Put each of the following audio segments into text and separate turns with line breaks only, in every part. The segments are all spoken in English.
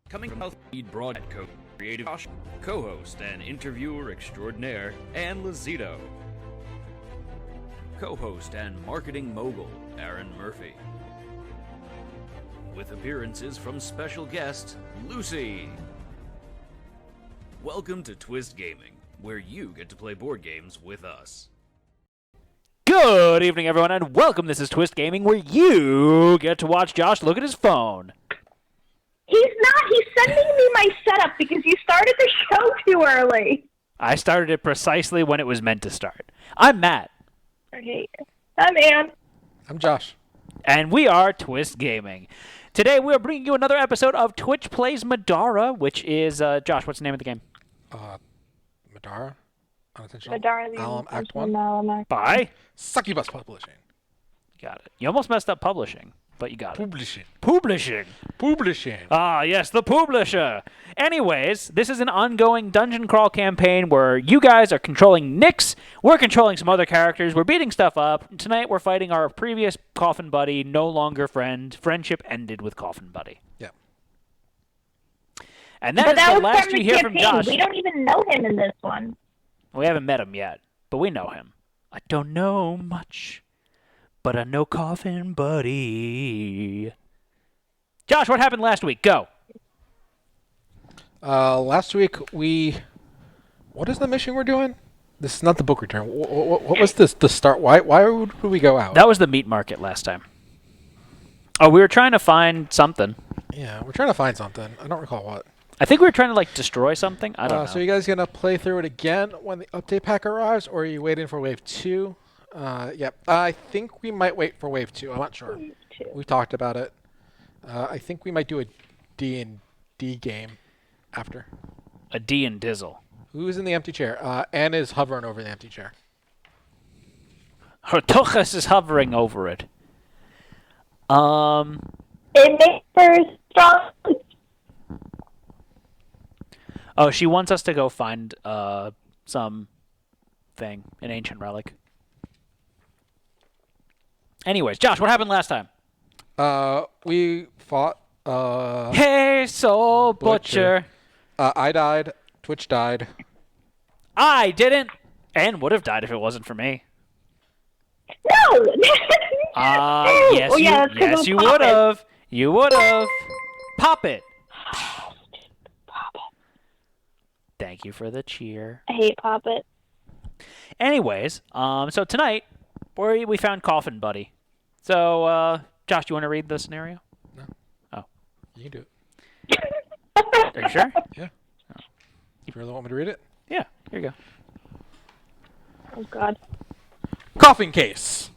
Coming from lead broadcast creative co-host and interviewer extraordinaire, Ann Lazito. Co-host and marketing mogul, Aaron Murphy. With appearances from special guest, Lucy. Welcome to Twist Gaming, where you get to play board games with us.
Good evening, everyone, and welcome. This is Twist Gaming, where you get to watch Josh look at his phone.
He's not. He's sending me my setup because you started the show too early.
I started it precisely when it was meant to start. I'm Matt.
Okay. I'm Ann.
I'm Josh.
And we are Twist Gaming. Today, we are bringing you another episode of Twitch Plays Middara, which is, Josh, what's the name of the game?
Middara? Unintentional?
Middara, the
Alum Act 1?
Unintentional.
By?
Succubus Publishing.
Got it. You almost messed up publishing, but you got it.
Publishing.
Publishing. Ah, yes, the publisher. Anyways, this is an ongoing dungeon crawl campaign where you guys are controlling Nyx. We're controlling some other characters. We're beating stuff up. Tonight, we're fighting our previous Coffin buddy, no longer friend. Friendship ended with Coffin buddy.
Yeah.
And
But
that is
that
the
was
last
from the
you hear from
campaign.
Josh.
We don't even know him in this one.
We haven't met him yet, but we know him. I don't know much, but I know Coffin buddy. Josh, what happened last week? Go.
Last week what is the mission we're doing? This is not the book return. What was this? The start? Why would we go out?
That was the meat market last time. Oh, we were trying to find something.
Yeah, we're trying to find something. I don't recall what.
I think we were trying to, destroy something. I don't know.
So you guys going to play through it again when the update pack arrives, or are you waiting for Wave 2? Yep. I think we might wait for Wave 2. I'm not sure. We've talked about it. I think we might do a D&D game after.
A D and Dizzle.
Who's in the empty chair? Anne is hovering over the empty chair.
Hertuchas is hovering over it.
It makes for strong.
Oh, she wants us to go find some thing, an ancient relic. Anyways, Josh, what happened last time?
We fought.
Hey, soul butcher.
I died. Twitch died.
I didn't, and would have died if it wasn't for me.
No!
Yes,
Oh, yeah, that's 'cause
yes,
of
you
Pop
would
It.
have. You would have. Pop it.
Pop it.
Thank you for the cheer.
I hate Pop It.
Anyways, so tonight we found Coffin Buddy. So, Josh, do you want to read the scenario?
No.
Oh.
You can do it.
Are you sure?
Yeah. You really want me to read it?
Yeah. Here you go.
Oh, God.
Coffin case.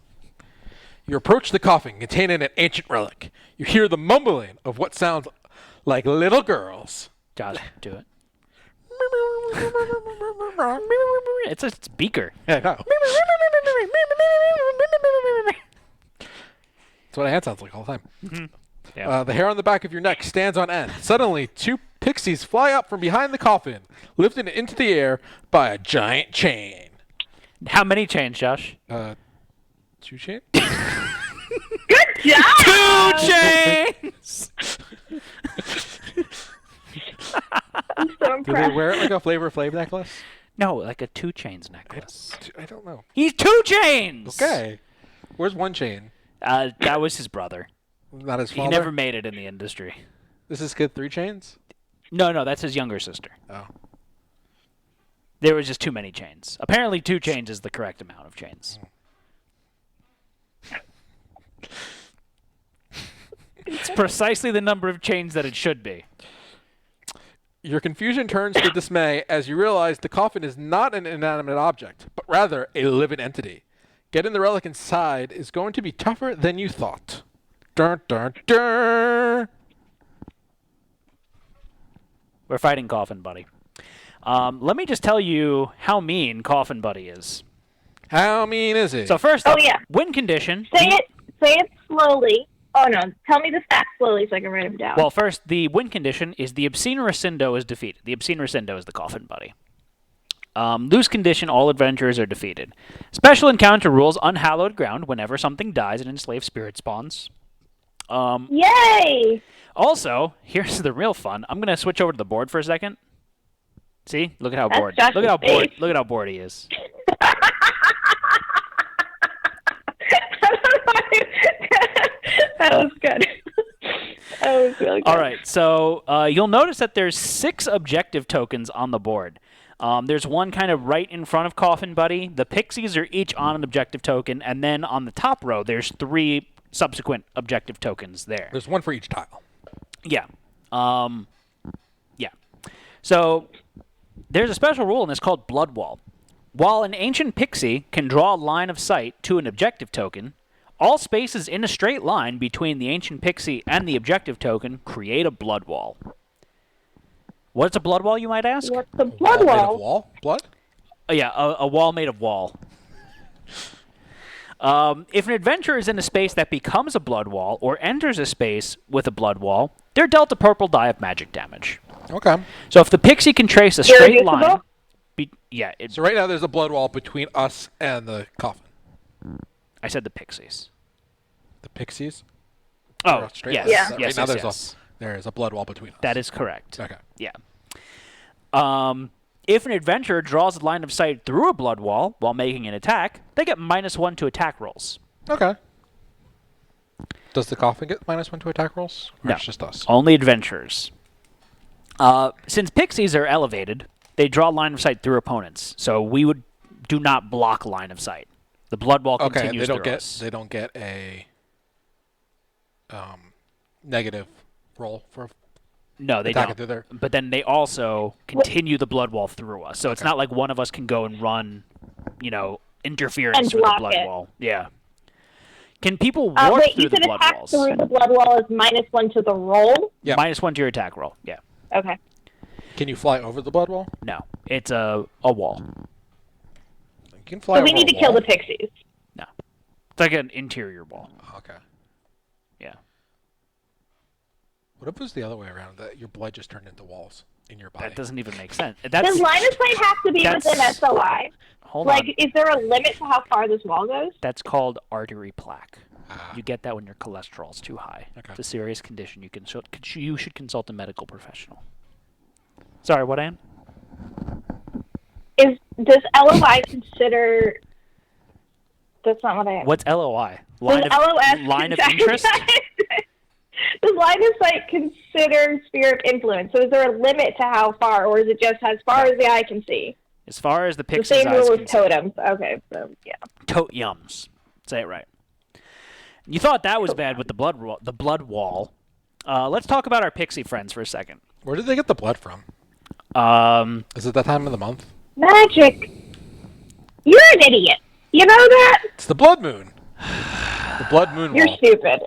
You approach the coffin containing an ancient relic. You hear the mumbling of what sounds like little girls.
Josh, do it. It's a beaker.
Yeah, I know. That's what a hand sounds like all the time.
Yeah.
The hair on the back of your neck stands on end. Suddenly, two pixies fly up from behind the coffin, lifted into the air by a giant chain.
How many chains, Josh?
2 chain?
Good job!
2 chains!
I'm so
Do
impressed.
they wear it like a Flavor Flav necklace?
No, like a 2 chains necklace.
I don't know.
He's 2 chains!
Okay. Where's 1 chain?
That was his brother.
Not his
He
father?
never made it in the industry.
This is kid 3 chains?
No, that's his younger sister.
Oh.
There was just too many chains. Apparently 2 chains is the correct amount of chains. It's precisely the number of chains that it should be.
Your confusion turns to dismay as you realize the coffin is not an inanimate object, but rather a living entity. Getting the relic inside is going to be tougher than you thought. Dun, dun, dun.
We're fighting Coffin Buddy. Let me just tell you how mean Coffin Buddy is.
How mean is it?
So first
Oh,
up,
yeah.
win condition.
Say it slowly. Oh, no. Tell me the facts slowly so I can write them down.
Well, first, the win condition is the Obscene Rescindo is defeated. The Obscene Rescindo is the Coffin Buddy. Lose condition, all adventurers are defeated. Special encounter rules, unhallowed ground, whenever something dies, an enslaved spirit spawns.
Yay!
Also, here's the real fun. I'm gonna switch over to the board for a second. See, look at how
That's
bored.
Josh's
Look at how bored.
face.
Look at how bored he is.
That was good. That was really good.
All right, so you'll notice that there's 6 objective tokens on the board. There's one kind of right in front of Coffin Buddy. The pixies are each on an objective token, and then on the top row, there's 3 subsequent objective tokens there.
There's one for each tile.
Yeah. Yeah. So there's a special rule in this called Blood Wall. While an ancient pixie can draw a line of sight to an objective token, all spaces in a straight line between the ancient pixie and the objective token create a blood wall. What's a blood wall, you might ask?
What's the blood
Made of
wall?
wall? Blood?
Yeah, a wall made of wall. If an adventurer is in a space that becomes a blood wall or enters a space with a blood wall, they're dealt a purple die of magic damage.
Okay.
So if the pixie can trace a straight
Irreducible?
line...
So right now there's a blood wall between us and the coffin.
I said the pixies.
The pixies?
Oh,
Or straight
yes.
line?
Yeah.
Right
Yes,
now
yes.
there is a blood wall between us.
That is correct.
Okay.
Yeah. If an adventurer draws a line of sight through a blood wall while making an attack, they get -1 to attack rolls.
Okay. Does the coffin get -1 to attack rolls? Or
No.
it's just us?
Only adventurers. Since pixies are elevated, they draw a line of sight through opponents. So we do not block line of sight. The blood wall
Okay,
continues
they don't
through
get
us.
they don't get a negative roll for
No, they
attacking
don't.
through there.
But then they also continue the blood wall through us. So it's not like one of us can go and run, interference
And
with the
block
blood
it.
wall. Yeah. Can people warp
Wait,
through
you
the
said
blood
attack
walls?
through the blood wall is -1 to the roll?
Yeah.
-1 to your attack roll. Yeah.
Okay.
Can you fly over the blood wall?
No. It's a wall.
You can fly
So
over
we need
a
to kill
wall.
the pixies.
No. It's like an interior wall.
Okay.
Yeah.
What if it was the other way around? That your blood just turned into walls in your body?
That doesn't even make sense.
Does line of sight have to be
that's-
within SOI?
Hold
Like,
on.
is there a limit to how far this wall goes?
That's called artery plaque.
Ah.
You get that when your cholesterol's too high.
Okay.
It's a serious condition. You should consult a medical professional. Sorry, what, Ann?
Does LOI consider? That's not what I asked.
What's LOI?
Does LOS
line of
consider-
interest?
Does line of sight consider sphere of influence? So is there a limit to how far, or is it just as far as the eye can see?
As far as the
The
pixie's
same
eyes
rule
can
as
see.
totems. Okay, so yeah.
Yums. Say it right. You thought that was bad with the blood wall. Let's talk about our pixie friends for a second.
Where did they get the blood from? Is it that time of the month?
Magic. You're an idiot. You know that?
It's the blood moon. The blood moon
You're
wall.
stupid.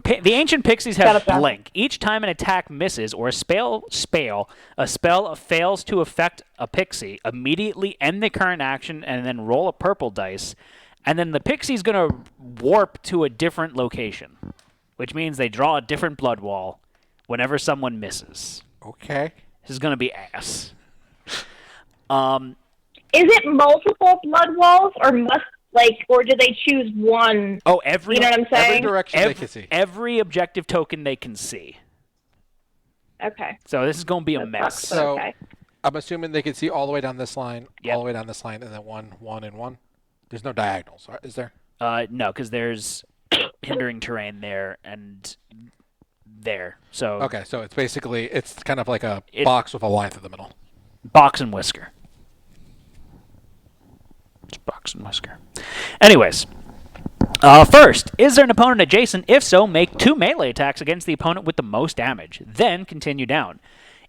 The ancient pixies
Shut
have
up, John.
blink. Each time an attack misses or a spell fails to affect a pixie, immediately end the current action and then roll a purple dice. And then the pixie's going to warp to a different location, which means they draw a different blood wall whenever someone misses.
Okay.
This is going to be ass.
Is it multiple blood walls, or do they choose one?
Oh, every
You know what I'm
Every
saying?
direction they can see.
every objective token they can see.
Okay.
So this is going to be a
That
mess.
sucks,
So-
okay.
I'm assuming they can see all the way down this line,
Yep.
all the way down this line, and then one, and one. There's no diagonals, is there?
No, because there's hindering terrain there and there. So
Okay, so it's basically it's kind of like a
It-
box with a line through the middle.
box and whisker. It's box and whisker. Anyways, first, is there an opponent adjacent? If so, make 2 melee attacks against the opponent with the most damage. Then continue down.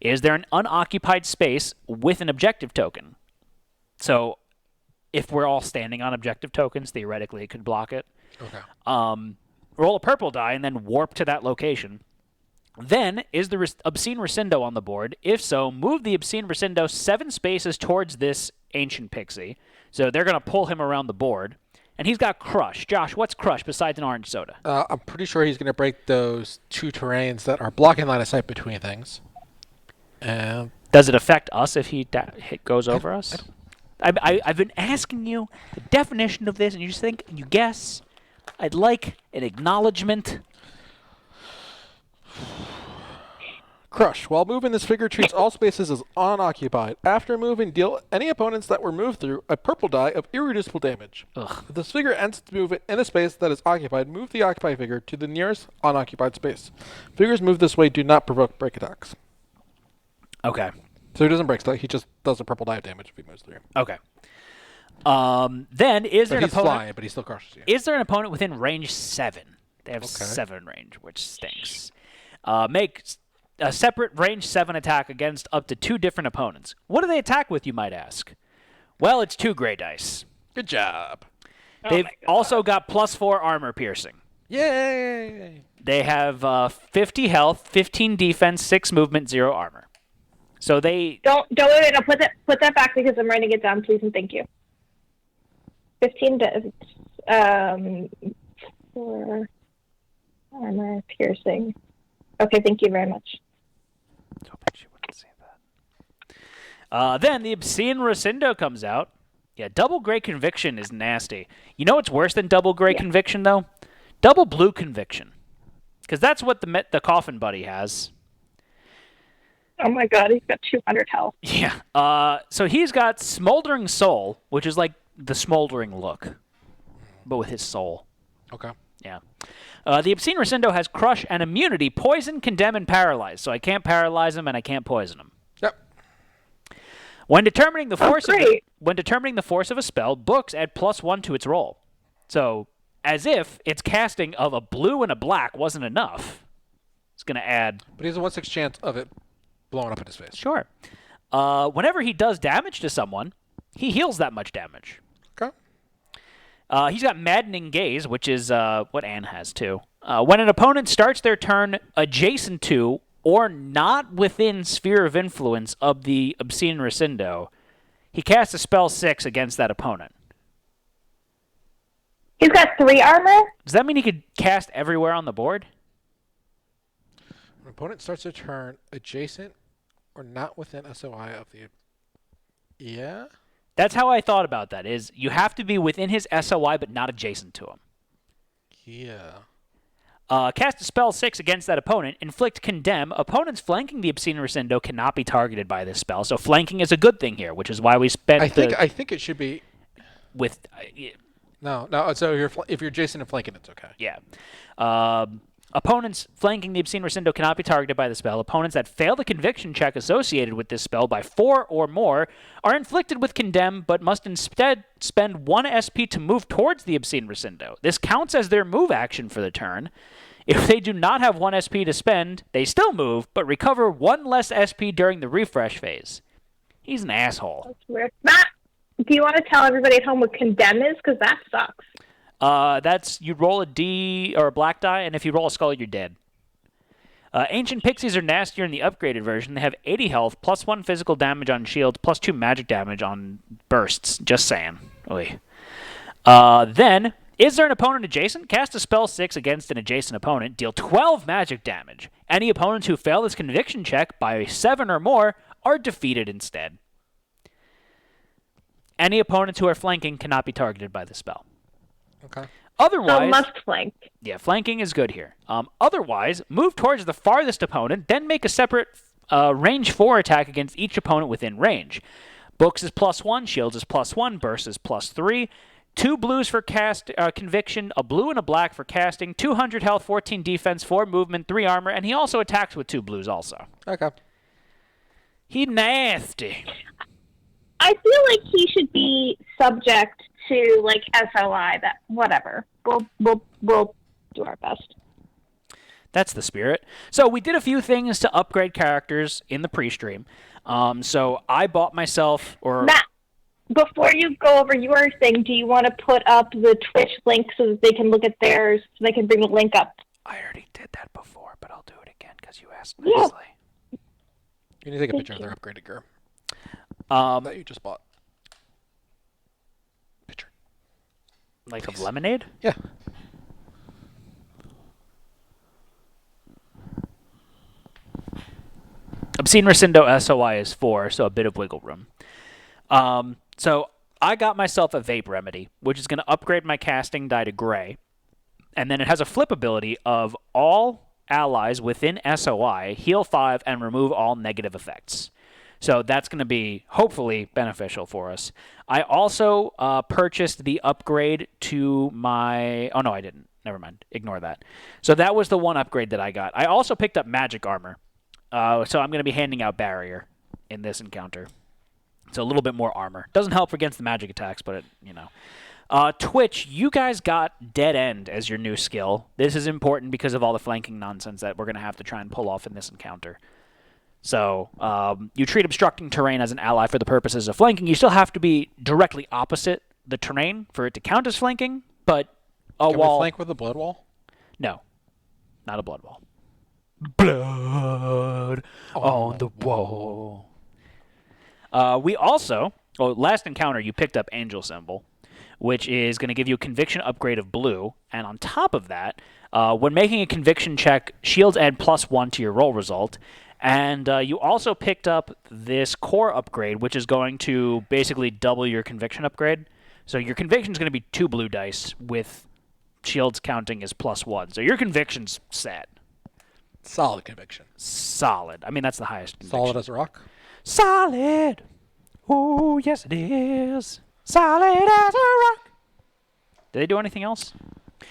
Is there an unoccupied space with an objective token? So, if we're all standing on objective tokens, theoretically it could block it.
Okay.
Roll a purple die and then warp to that location. Then, is the Obscene Rescindo on the board? If so, move the Obscene Rescindo 7 spaces towards this Ancient Pixie. So they're going to pull him around the board. And he's got Crush. Josh, what's Crush besides an orange soda?
I'm pretty sure he's going to break those 2 terrains that are blocking line of sight between things. And
Does it affect us if he goes over us? I've been asking you the definition of this, and you just think, you guess. I'd like an acknowledgement.
Crush. While moving, this figure treats all spaces as unoccupied. After moving, deal any opponents that were moved through a purple die of irreducible damage.
Ugh.
If this figure ends to move in a space that is occupied, move the occupied figure to the nearest unoccupied space. Figures moved this way do not provoke break attacks.
Okay.
So he doesn't break stuff. He just does a purple die of damage if he moves through.
Okay. Then is there an
He's
opponent?
flying, but he still crushes you.
Is there an opponent within range 7? They have
Okay.
7 range, which stinks. Make a separate range 7 attack against up to 2 different opponents. What do they attack with, you might ask? Well, it's 2 gray dice.
Good job.
They've also got +4 armor piercing.
Yay!
They have 50 health, 15 defense, 6 movement, 0 armor. So they
Don't wait, no, put that back because I'm writing it down, please and thank you. 15 for armor piercing. Okay, thank you very much.
hoping she wouldn't say that. Then the Obscene Rescindo comes out. Yeah, double gray conviction is nasty. You know what's worse than double gray conviction, though? Double blue conviction. Because that's what the Coffin buddy has.
Oh my god, he's got 200 health.
Yeah. So he's got Smoldering Soul, which is like the smoldering look, but with his soul.
Okay.
Yeah. The Obscene Rescindo has Crush and Immunity, Poison, Condemn, and Paralyze. So I can't paralyze him and I can't poison him.
Yep.
When determining the force of a spell, books add +1 to its roll. So, as if its casting of a blue and a black wasn't enough, it's going to add...
But he has a 1/6 chance of it blowing up in his face.
Sure. Whenever he does damage to someone, he heals that much damage.
Okay.
He's got Maddening Gaze, which is what Anne has too. When an opponent starts their turn adjacent to or not within sphere of influence of the Obscene Rescindo, he casts a spell 6 against that opponent.
He's got 3 armor?
Does that mean he could cast everywhere on the board?
An opponent starts their turn adjacent or not within SOI of the... Yeah?
That's how I thought about that, is you have to be within his SOI but not adjacent to him.
Yeah.
Cast a spell 6 against that opponent. Inflict Condemn. Opponents flanking the Obscene Rescindo cannot be targeted by this spell. So flanking is a good thing here, which is why we spent
I think it should be...
with...
No. So if you're adjacent and flanking, it's okay.
Yeah. Opponents flanking the Obscene Rescindo cannot be targeted by the spell. Opponents that fail the conviction check associated with this spell by 4 or more are inflicted with Condemn, but must instead spend 1 SP to move towards the Obscene Rescindo. This counts as their move action for the turn. If they do not have 1 SP to spend, they still move, but recover 1 less SP during the refresh phase. He's an asshole.
That's weird. Matt, do you want to tell everybody at home what Condemn is? Because that sucks.
That's you roll a D or a black die, and if you roll a skull, you're dead. Ancient Pixies are nastier in the upgraded version. They have 80 health, +1 physical damage on shields, +2 magic damage on bursts. Just saying. Oy. Then, is there an opponent adjacent? Cast a spell 6 against an adjacent opponent. Deal 12 magic damage. Any opponents who fail this conviction check by 7 or more are defeated instead. Any opponents who are flanking cannot be targeted by the spell.
Okay.
Otherwise,
So must flank.
Yeah, flanking is good here. Otherwise, move towards the farthest opponent, then make a separate range 4 attack against each opponent within range. Books is +1, shields is +1, burst is +3. 2 blues for conviction, a blue and a black for casting, 200 health, 14 defense, 4 movement, 3 armor, and he also attacks with 2 blues also.
Okay.
He nasty.
I feel like he should be subject to like SOI. That whatever. We'll do our best.
That's the spirit. So we did a few things to upgrade characters in the pre-stream. So I bought myself
Matt, before you go over your thing, do you want to put up the Twitch link so that they can look at theirs, so they can bring the link up?
I already did that before, but I'll do it again because you asked
Yeah.
nicely.
You need to take a picture of their upgraded gear that you just bought. Picture.
Like of lemonade?
Yeah.
Obscene Rescindo SOI is 4, so a bit of wiggle room. So I got myself a Vape Remedy, which is going to upgrade my casting die to gray. And then it has a flip ability of all allies within SOI heal 5 and remove all negative effects. So that's going to be hopefully beneficial for us. I also purchased the upgrade to my... Oh, no, I didn't. Never mind. Ignore that. So that was the one upgrade that I got. I also picked up magic armor. So I'm going to be handing out barrier in this encounter. So a little bit more armor. Doesn't help against the magic attacks, but it, you know. Twitch, you guys got Dead End as your new skill. This is important because of all the flanking nonsense that we're going to have to try and pull off in this encounter. So you treat obstructing terrain as an ally for the purposes of flanking. You still have to be directly opposite the terrain for it to count as flanking, but a
Can
wall...
we flank with a blood wall?
No, not a blood wall. Blood on the wall. We also... last encounter, you picked up Angel Symbol, which is going to give you a conviction upgrade of blue. And on top of that, when making a conviction check, shields add +1 to your roll result. And you also picked up this core upgrade, which is going to basically double your conviction upgrade. So your conviction is going to be 2 blue dice with shields counting as +1. So your conviction's set.
Solid conviction.
Solid. I mean, that's the highest conviction.
Solid as a rock?
Solid. Oh, yes, it is. Solid as a rock. Did they do anything else?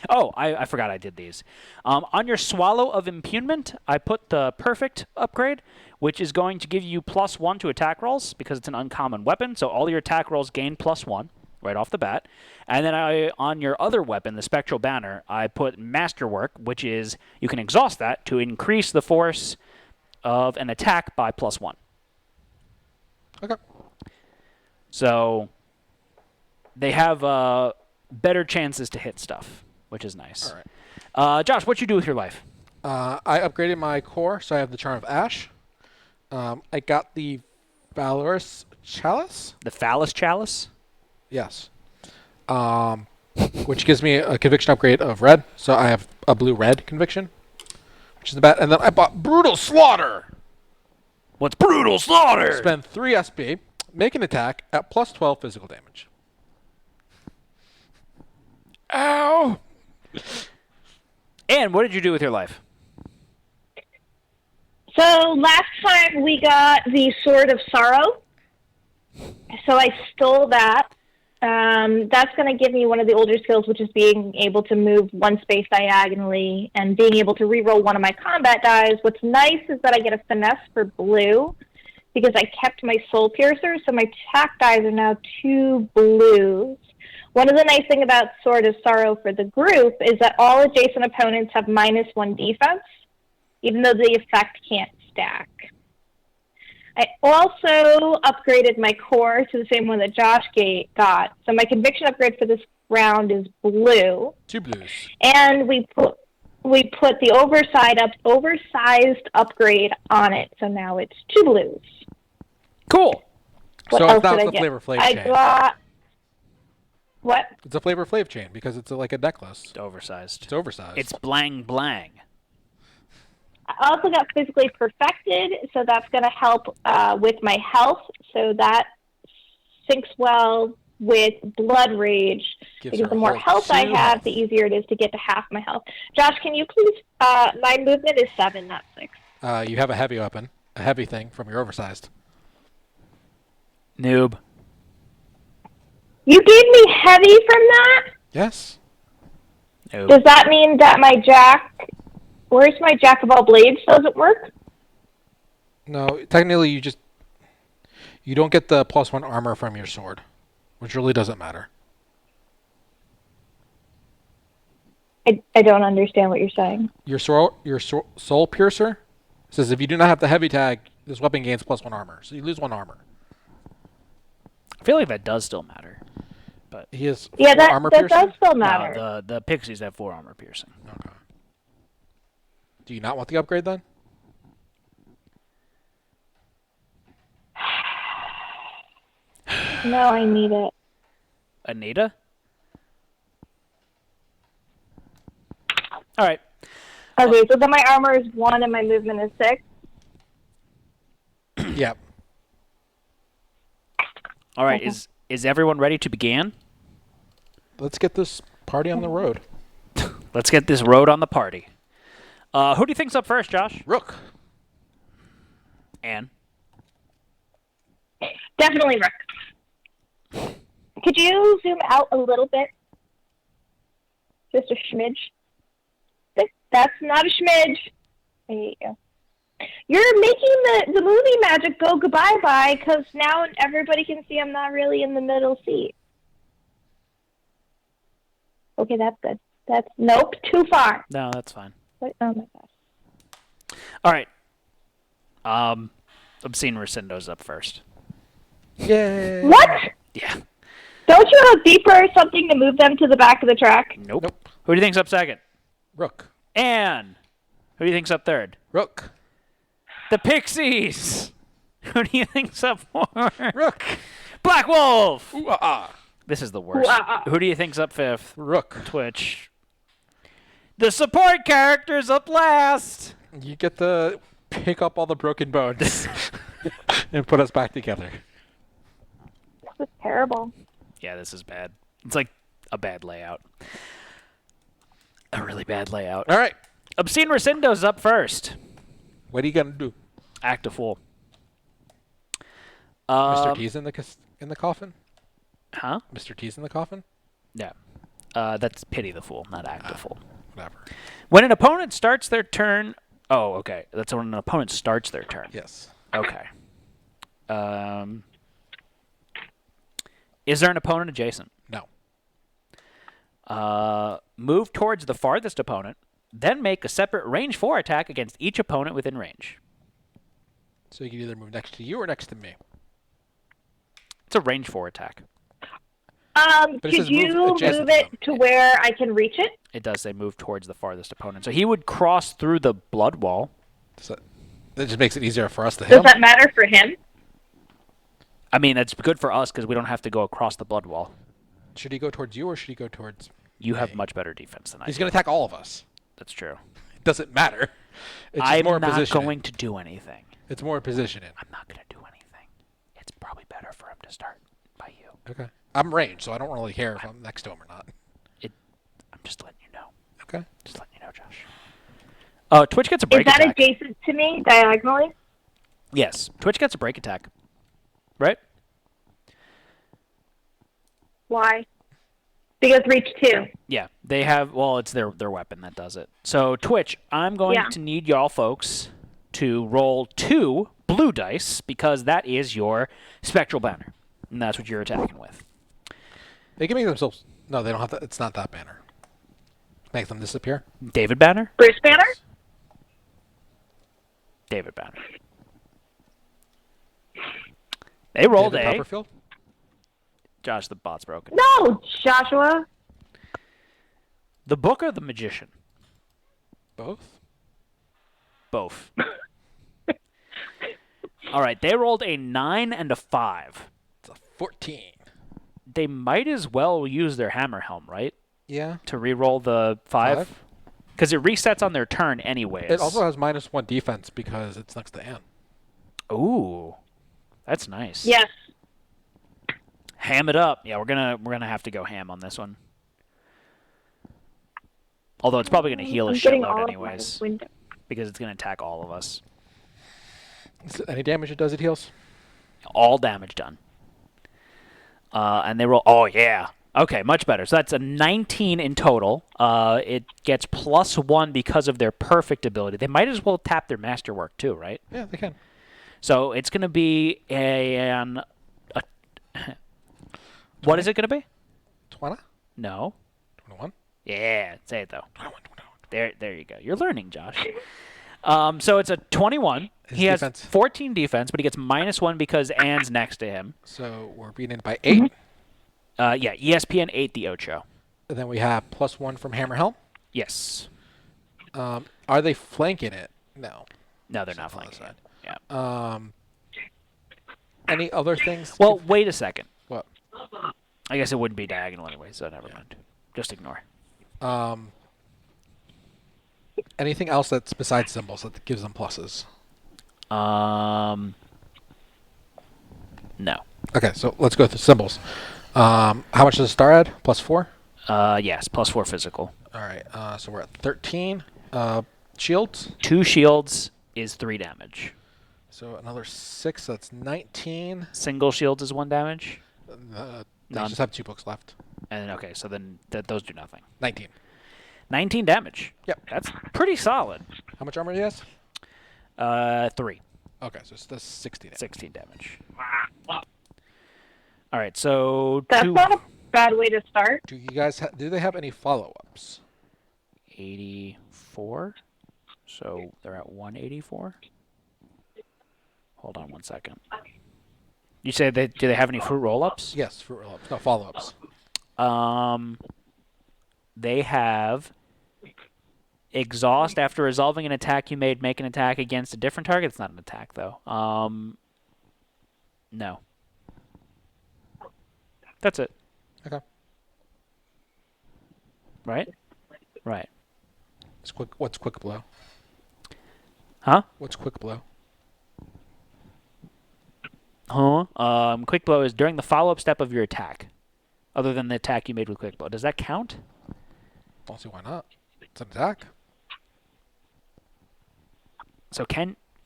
Oh, I forgot I did these. On your Swallow of Impugnment, I put the Perfect upgrade, which is going to give you +1 to attack rolls because it's an uncommon weapon. So all your attack rolls gain +1 right off the bat. And then on your other weapon, the Spectral Banner, I put Masterwork, which is you can exhaust that to increase the force of an attack by +1.
Okay.
So they have better chances to hit stuff, which is nice.
All right.
Josh, what you do with your life?
I upgraded my core, so I have the Charm of Ash. I got the Valorous Chalice.
The Phallus Chalice?
Yes. Which gives me a conviction upgrade of red, so I have a blue-red conviction, which is the bad. And then I bought Brutal Slaughter.
What's Brutal Slaughter?
Spend 3 SP, make an attack at +12 physical damage.
Ow! And what did you do with your life?
So last time we got the Sword of Sorrow. So I stole that. That's going to give me one of the older skills, which is being able to move 1 space diagonally and being able to reroll one of my combat dice. What's nice is that I get a finesse for blue because I kept my Soul Piercer, so my attack dice are now 2 blues. One of the nice things about Sword of Sorrow for the group is that all adjacent opponents have -1 defense, even though the effect can't stack. I also upgraded my core to the same one that Josh got. So my conviction upgrade for this round is blue.
2 blues.
And we put the oversized upgrade on it. So now it's 2 blues.
Cool.
What
So
else
it's not
did I
the
get?
Flavor Flav
I
chain.
got... What?
It's a Flavor Flav chain because it's like a necklace.
It's oversized.
It's oversized.
It's blang blang.
I also got physically perfected, so that's going to help with my health. So that syncs well with Blood Rage.
Gives
Because
her
the more
whole
health I
2
have,
health.
the easier it is to get to half my health. Josh, can you please... my movement is 7, not 6.
You have a heavy weapon, a heavy thing from your oversized.
Noob.
You gave me heavy from that?
Yes.
Noob.
Does that mean that my jack... Where's my Jack of all blades? Doesn't work?
No, technically you don't get the +1 armor from your sword, which really doesn't matter.
I don't understand what you're saying.
Your Soul Piercer says if you do not have the heavy tag, this weapon gains +1 armor, so you lose 1 armor.
I feel like that does still matter. But
He has 4
Yeah, that
armor
does
piercing.
still matter.
no, the pixies have 4 armor piercing.
Okay. Do you not want the upgrade then?
No, I need it.
Anita? All right.
Okay, so then my armor is 1 and my movement is 6.
Yep.
All right. Is everyone ready to begin?
Let's get this party on the road.
Let's get this road on the party. Who do you think's up first, Josh?
Rook.
Anne?
Definitely Rick. Could you zoom out a little bit? Just a smidge. That's not a smidge. There you go. You're making the movie magic go goodbye-bye because now everybody can see I'm not really in the middle seat. Okay, that's good. Nope, too far.
No, that's fine.
But, oh my gosh.
All right. Obscene Rescindo's up first.
Yay.
What?
Yeah.
Don't you have a beeper or something to move them to the back of the track?
Nope. Who do you think's up second?
Rook.
Anne. Who do you think's up third?
Rook.
The Pixies. Who do you think's up fourth?
Rook.
Black Wolf.
Ooh-ah.
This is the worst. Who do you think's up fifth?
Rook.
Twitch. The support character's up last.
You get to pick up all the broken bones and put us back together.
This is terrible.
Yeah, this is bad. It's like a bad layout. A really bad layout.
All right.
Obscene Rescindo's up first.
What are you going to do?
Act a fool.
Mr. T's in the coffin?
Huh?
Mr. T's in the coffin?
Yeah. That's Pity the Fool, not Act a Fool.
Whatever.
When an opponent starts their turn... Oh, okay. That's when an opponent starts their turn.
Yes.
Okay. Is there an opponent adjacent?
No.
Move towards the farthest opponent, then make a separate range 4 attack against each opponent within range.
So you can either move next to you or next to me.
It's a range 4 attack.
Could you move it to where I can reach it?
It does say move towards the farthest opponent. So he would cross through the blood wall.
That just makes it easier for us to hit him?
Does that matter for him?
I mean, it's good for us because we don't have to go across the blood wall.
Should he go towards you or should he go towards
You
me?
have much better defense than I do.
He's going to attack all of us.
That's true.
It doesn't matter. It's just
I'm
more
not
positioning.
going to do anything.
It's more positioning.
I'm not going to do anything. It's probably better for him to start by you.
Okay. I'm ranged, so I don't really care if I'm next to him or not.
I'm just letting you know.
Okay.
Just letting you know, Josh. Twitch gets a break
Is that
attack.
adjacent to me, diagonally?
Yes. Twitch gets a break attack. Right?
Why? Because reach 2.
Yeah. They have, well, it's their weapon that does it. So, Twitch, I'm going to need y'all folks to roll 2 blue dice because that is your spectral banner. And that's what you're attacking with.
They can make themselves... No, they don't have that. It's not that banner. Make them disappear.
David Banner?
Bruce Banner?
David Banner. They rolled
David
a...
Copperfield?
Josh, the bot's broken.
No, Joshua.
The Book or the Magician?
Both?
Both. All right, they rolled a 9 and a 5.
It's a 14.
They might as well use their hammer helm, right?
Yeah.
To re-roll the 5? Because it resets on their turn anyways.
It also has -1 defense because it's next to Anne.
Ooh. That's nice.
Yes.
Ham it up. Yeah, we're gonna have to go ham on this one. Although it's probably gonna heal a shitload anyways. Because it's gonna attack all of us.
Any damage it does, it heals?
All damage done. And they roll... Oh, yeah. Okay, much better. So that's a 19 in total. It gets +1 because of their perfect ability. They might as well tap their masterwork too, right?
Yeah, they can.
So it's going to be what is it going to be?
20?
No.
21?
Yeah, say it though.
21.
There you go. You're learning, Josh. So it's a 21. He has 14 defense, but he gets -1 because Anne's next to him.
So we're beaten by 8.
Yeah, ESPN 8 the Ocho.
And then we have +1 from Hammer Helm.
Yes.
Are they flanking it? No.
No, they're not flanking it. Yeah.
Any other things?
Well, wait a second.
What?
I guess it wouldn't be diagonal anyway, so never mind. Just ignore.
Anything else that's besides symbols that gives them pluses?
No.
Okay, so let's go through symbols. How much does a star add? +4?
Yes, +4 physical.
All right, so we're at 13. Shields.
2 shields is 3 damage.
So another 6, that's 19.
Single shields is 1 damage.
They
None.
just have 2 books left.
And okay, so then those do nothing.
19.
19 damage.
Yep.
That's pretty solid.
How much armor do you have?
3.
Okay, so that's 60 damage.
16 damage. All right, so
That's not a bad way to start.
Do you guys do they have any follow-ups?
84. So they're at 184. Hold on 1 second. You say do they have any fruit roll-ups?
Yes, for roll-ups. No, follow-ups.
They have exhaust after resolving an attack you made. Make an attack against a different target. It's not an attack though. No. That's it.
Okay.
Right. Right.
What's quick blow?
Huh?
What's quick blow?
Quick blow is during the follow-up step of your attack, other than the attack you made with quick blow. Does that count?
Don't see why not. It's an attack.
So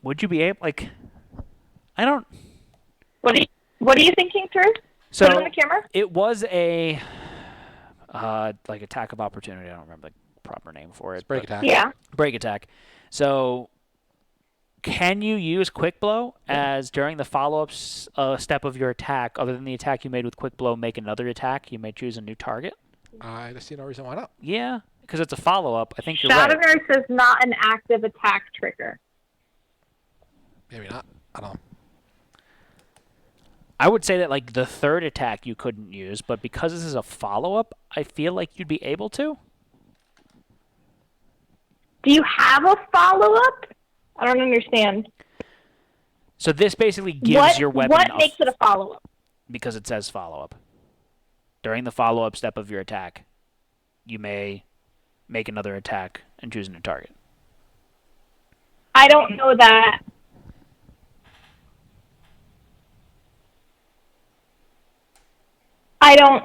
would you be able I don't.
What are you thinking through?
So
Put it on the camera.
it was a attack of opportunity. I don't remember the proper name for it.
It's break attack.
Yeah.
Break attack. So can you use quick blow as during the follow-up step of your attack, other than the attack you made with quick blow, make another attack? You may choose a new target.
I see no reason why not.
Yeah, because it's a follow-up. I think you're
Shadow
right.
Nurse is not an active attack trigger.
Maybe not. I don't know.
I would say that the third attack you couldn't use, but because this is a follow-up, I feel like you'd be able to.
Do you have a follow-up? I don't understand.
So this basically gives your weapon
What makes it a follow-up?
because it says follow-up. During the follow-up step of your attack, you may make another attack and choose a new target.
I don't know that. I don't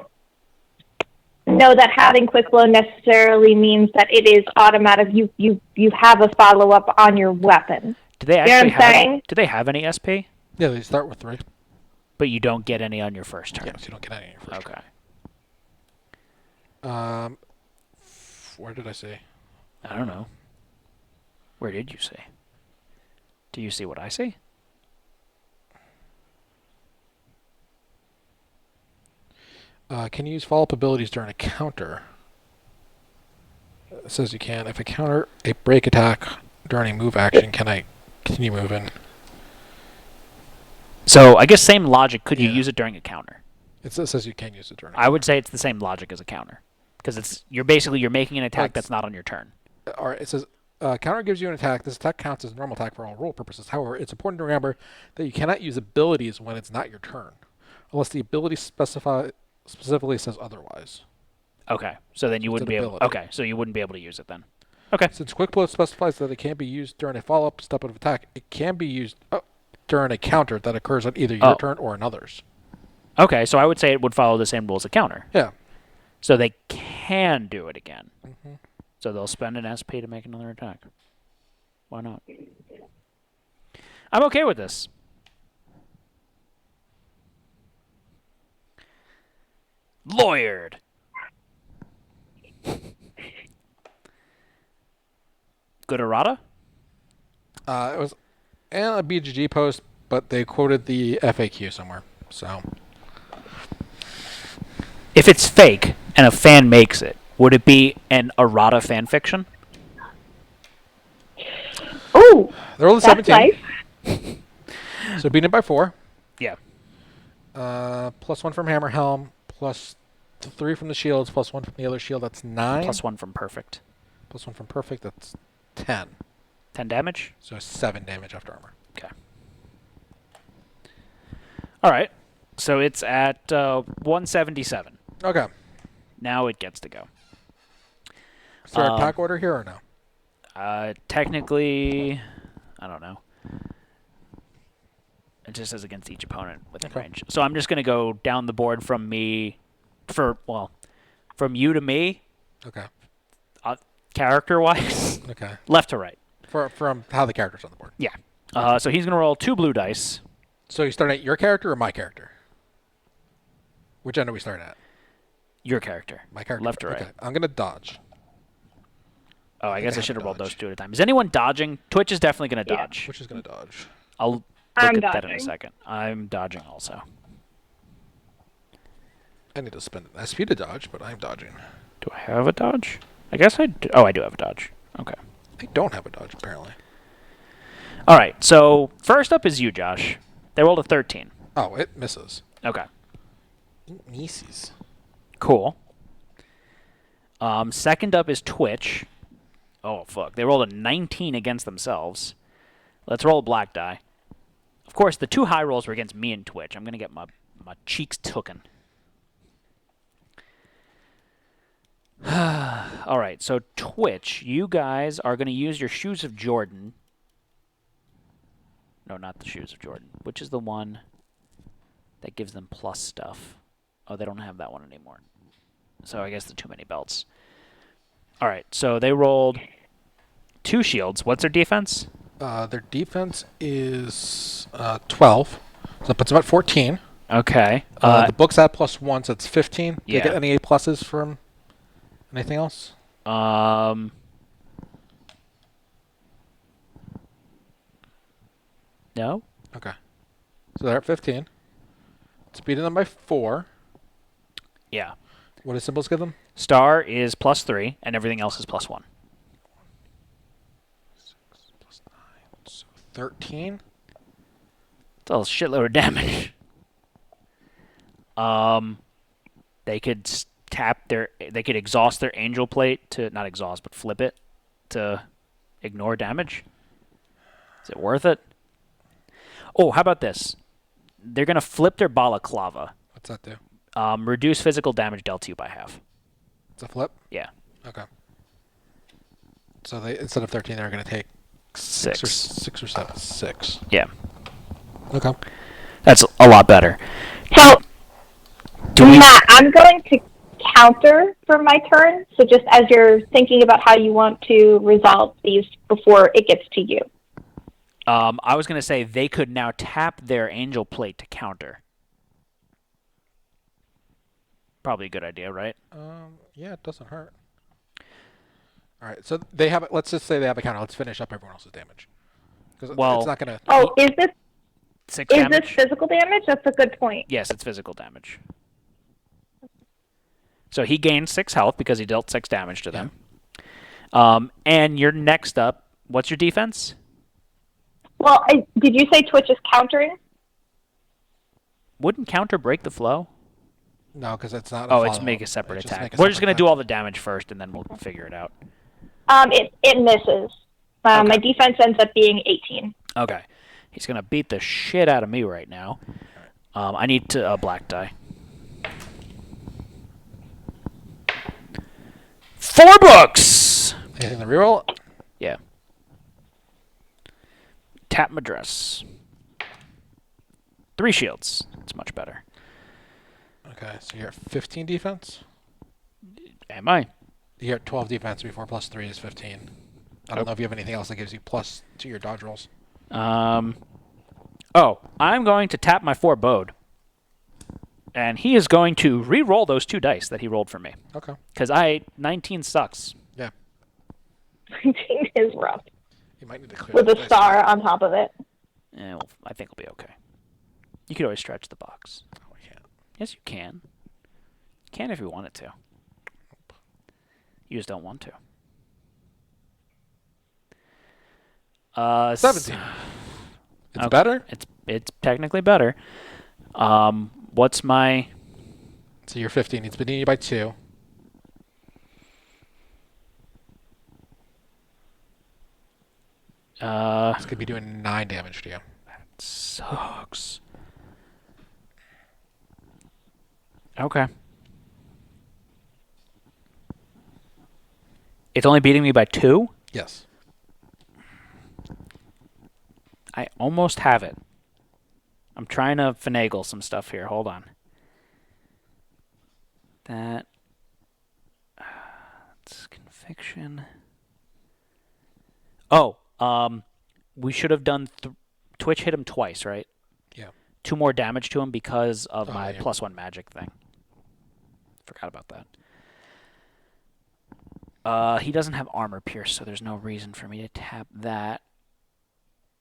know that having quick blow necessarily means that it is automatic. You have a follow-up on your weapon.
Do they
You know
actually
what I'm saying?
Do they have any SP?
Yeah, they start with 3.
But you don't get any on your first turn.
Yes, you don't get any first.
Okay.
Where did I say?
I don't know. Where did you see? Do you see what I see?
Can you use follow-up abilities during a counter? It says you can. If I counter a break attack during a move action, can I continue moving?
So I guess same logic. Could you
Yeah.
use it during a counter?
It says you can use it during.
I would say it's the same logic as a counter, because you're making an attack
Like-
that's not on your turn.
All right. It says counter gives you an attack. This attack counts as a normal attack for all roll purposes. However, it's important to remember that you cannot use abilities when it's not your turn, unless the ability specifically says otherwise.
Okay, so then you
It's
wouldn't
an
be able.
ability.
Okay, so you wouldn't be able to use it then. Okay.
Since quick blow specifies that it can be used during a follow-up step of attack, it can be used during a counter that occurs on either your turn or another's.
Okay, so I would say it would follow the same rules as a counter.
Yeah.
So they can do it again.
Mm-hmm.
So they'll spend an SP to make another attack. Why not? I'm okay with this. Lawyered. Good errata?
It was in a BGG post, but they quoted the FAQ somewhere. So
If it's fake and a fan makes it, would it be an errata fan fiction?
Oh,
they're only
that's
17.
nice.
So beating it by 4.
Yeah.
+1 from Hammer Helm, +3 from the shields, +1 from the other shield. That's 9.
+1 from perfect.
+1 from perfect. That's 10.
10 damage?
So 7 damage after armor.
Okay. All right. So it's at 177.
Okay.
Now it gets to go.
Is there an attack order here or no?
Technically, I don't know. It just says against each opponent within
Okay.
range. So I'm just going to go down the board from from you to me,
Okay.
character-wise.
Okay.
Left to right.
From how the character's on the board.
Yeah. So he's going to roll 2 blue dice.
So you start at your character or my character? Which end are we starting at?
Your character.
My character.
Left to right.
Okay. I'm going to dodge.
Oh, I guess I should have rolled those 2 at a time. Is anyone dodging? Twitch is definitely going to dodge.
Which is going to dodge?
I'll look
I'm
at that in a
dodging.
second. I'm dodging also.
I need to spend an SP to dodge, but I'm dodging.
Do I have a dodge? I guess I do. Oh, I do have a dodge. Okay.
I don't have a dodge, apparently.
All right. So first up is you, Josh. They rolled a 13.
Oh, it misses.
Okay.
Nieces.
Cool. Second up is Twitch. Oh, fuck. They rolled a 19 against themselves. Let's roll a black die. Of course, the 2 high rolls were against me and Twitch. I'm going to get my cheeks tooken. All right, so Twitch, you guys are going to use your Shoes of Jordan. No, not the Shoes of Jordan. Which is the one that gives them plus stuff? Oh, they don't have that one anymore. So I guess the too many belts. All right, so they rolled 2 shields. What's their defense?
Their defense is 12. So that puts them at 14.
Okay.
The book's at +1, so it's 15. Do
Yeah.
you get any A pluses from anything else?
No.
Okay. So they're at 15. It's beating them by 4.
Yeah.
What do symbols give them?
Star is +3, and everything else is +1.
6 plus 9. So 13.
It's a shitload of damage. They could they could exhaust their angel plate to not exhaust, but flip it to ignore damage. Is it worth it? Oh, how about this? They're gonna flip their balaclava.
What's that do?
Reduce physical damage dealt to you by half.
It's a flip?
Yeah.
Okay. So they instead of 13, they're going to take 6 or 7. 6.
Yeah.
Okay.
That's a lot better.
So,
Do we?
Matt, I'm going to counter for my turn. So just as you're thinking about how you want to resolve these before it gets to you.
I was gonna say they could now tap their angel plate to counter. Probably a good idea, right?
Yeah, it doesn't hurt. All right, so they have. Let's just say they have a counter. Let's finish up everyone else's damage. Because
Well-
it's not gonna.
Oh, is this
6
is
damage.
this physical damage? That's a good point.
Yes, it's physical damage. So he gained 6 health because he dealt 6 damage to them. And you're next up. What's your defense?
Well, did you say Twitch is countering?
Wouldn't counter break the flow?
No, because it's not.
Oh, it's make a separate attack. We're just going to do all the damage first, and then we'll figure it out.
It misses.
Okay.
My defense ends up being 18.
Okay. He's going to beat the shit out of me right now. I need to black die. 4 books!
Anything to reroll?
Yeah. Tap my dress. 3 shields. That's much better.
Okay, so you're at 15 defense.
Am I?
You're at 12 defense before +3 is 15. I don't know if you have anything else that gives you plus to your dodge rolls.
Oh, I'm going to tap my 4 bowed. And he is going to re-roll those 2 dice that he rolled for me.
Okay.
Because 19 sucks.
Yeah.
19 is rough.
You might need to clear
With
those
a
dice
star
out.
on top of it.
Yeah, well, I think we'll be okay. You could always stretch the box.
Oh, I can't.
Yes, you can. You can if you wanted to. You just don't want to.
17. It's
Okay.
better?
It's technically better. What's my...
So you're 15. It's beating you by 2. It's going to be doing 9 damage to you.
Sucks. Okay. It's only beating me by 2?
Yes.
I almost have it. I'm trying to finagle some stuff here. Hold on. That's conviction. Oh, we should have done... Twitch hit him twice, right?
Yeah.
2 more damage to him because of my
yeah.
+1 magic thing. Forgot about that. He doesn't have armor pierce, so there's no reason for me to tap that.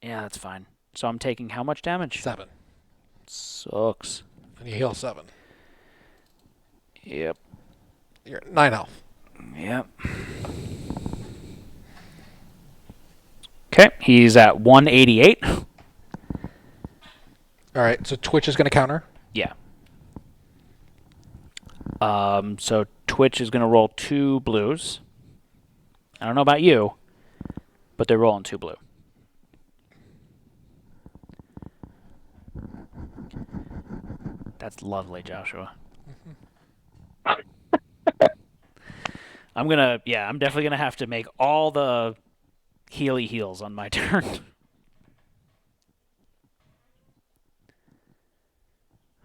Yeah, that's fine. So I'm taking how much damage?
7.
Sucks.
And you heal 7.
Yep.
You're at 9 health.
Yep. Okay, he's at 188.
All right, so Twitch is going to counter.
Yeah. So Twitch is going to roll 2 blues. I don't know about you, but they're rolling 2 blue. That's lovely, Joshua. I'm definitely gonna have to make all the healy heals on my turn.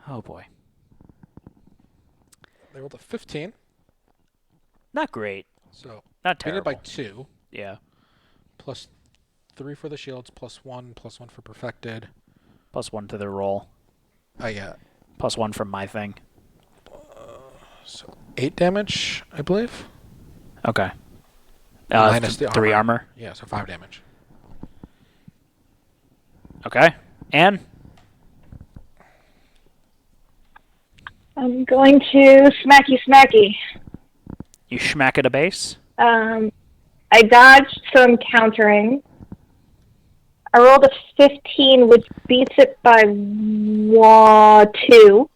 Oh boy.
They rolled a 15.
Not great.
So
Not
beat it
terrible.
by 2.
Yeah.
Plus 3 for the shields, +1 for perfected.
+1 to the roll.
Yeah.
+1 from my thing.
So 8 damage, I believe.
Okay.
Minus the
3 armor.
Yeah, so 5 damage.
Okay. And
I'm going to smacky.
you schmack at a base.
I dodged, so I'm countering. I rolled a 15, which beats it by 2.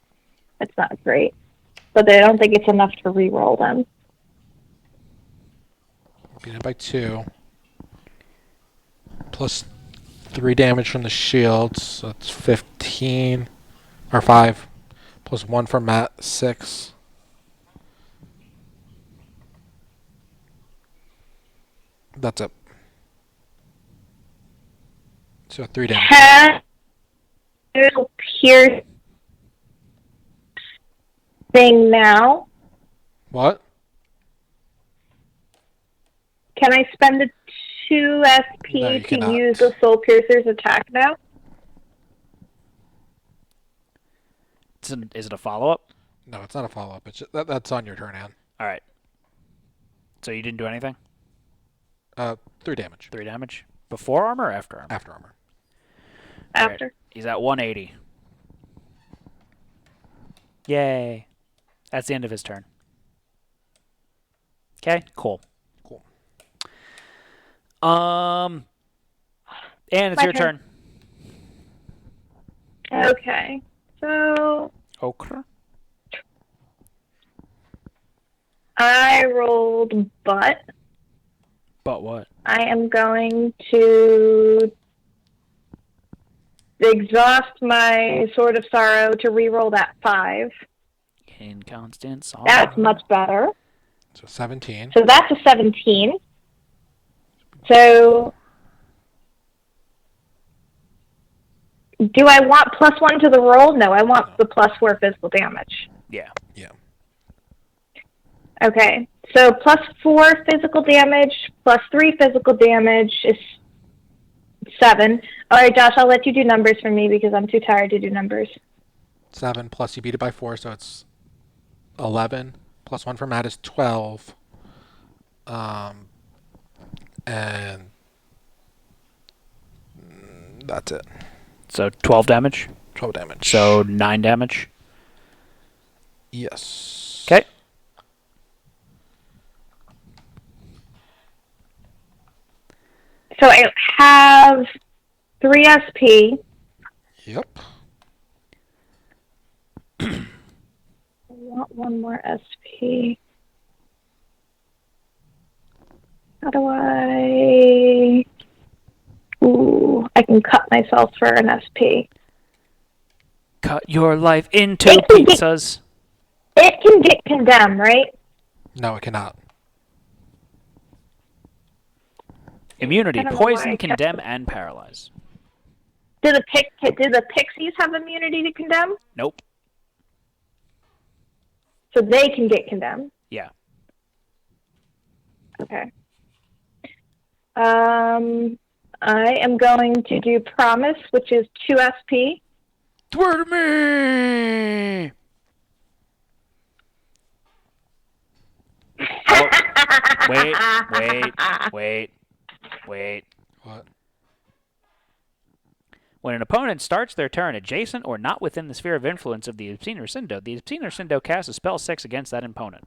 That's not great. But I don't think it's enough to re-roll them.
Beat it by 2. Plus 3 damage from the shields, so that's 15. Or 5. Plus 1 for Matt, 6. That's it. So 3 damage.
Can it'll pierce thing now?
What?
Can I spend the 2 SP
No, you
to
cannot.
use the Soul Piercer's attack now?
Is it a follow-up?
No, it's not a follow-up. It's just, that's on your turn, Ann.
All right. So you didn't do anything?
3 damage.
3 damage? Before armor or after armor?
After armor.
All right.
After.
He's at 180. Yay. That's the end of his turn. Okay, cool.
Cool.
And it's
My
your turn.
Okay. So
Okay.
I rolled butt.
But what?
I am going to exhaust my Sword of Sorrow to reroll that 5.
In constant sorrow.
That's much better.
So 17.
So that's a 17. So do I want +1 to the roll? No, I want the +4 physical damage.
Yeah.
Yeah.
Okay, so +4 physical damage, +3 physical damage is 7. All right, Josh, I'll let you do numbers for me because I'm too tired to do numbers.
7 plus you beat it by 4, so it's 11. Plus 1 for Matt is 12. And that's it.
So 12 damage.
12 damage.
So 9 damage.
Yes.
Okay.
So I have 3 SP.
Yep.
I want 1 more SP. How do I... Ooh, I can cut myself for an SP.
Cut your life into
It can get-
pizzas.
It can get condemned, right?
No, it cannot.
Immunity,
I don't know why
poison,
I kept
condemn,
it.
and paralyze.
Do the pixies have immunity to condemn?
Nope.
So they can get condemned.
Yeah.
Okay. I am going to do Promise, which is 2 SP.
Swear to me! Oh, wait.
What?
When an opponent starts their turn adjacent or not within the sphere of influence of the Obscene Rescindo, the Obscene Rescindo casts a spell 6 against that opponent.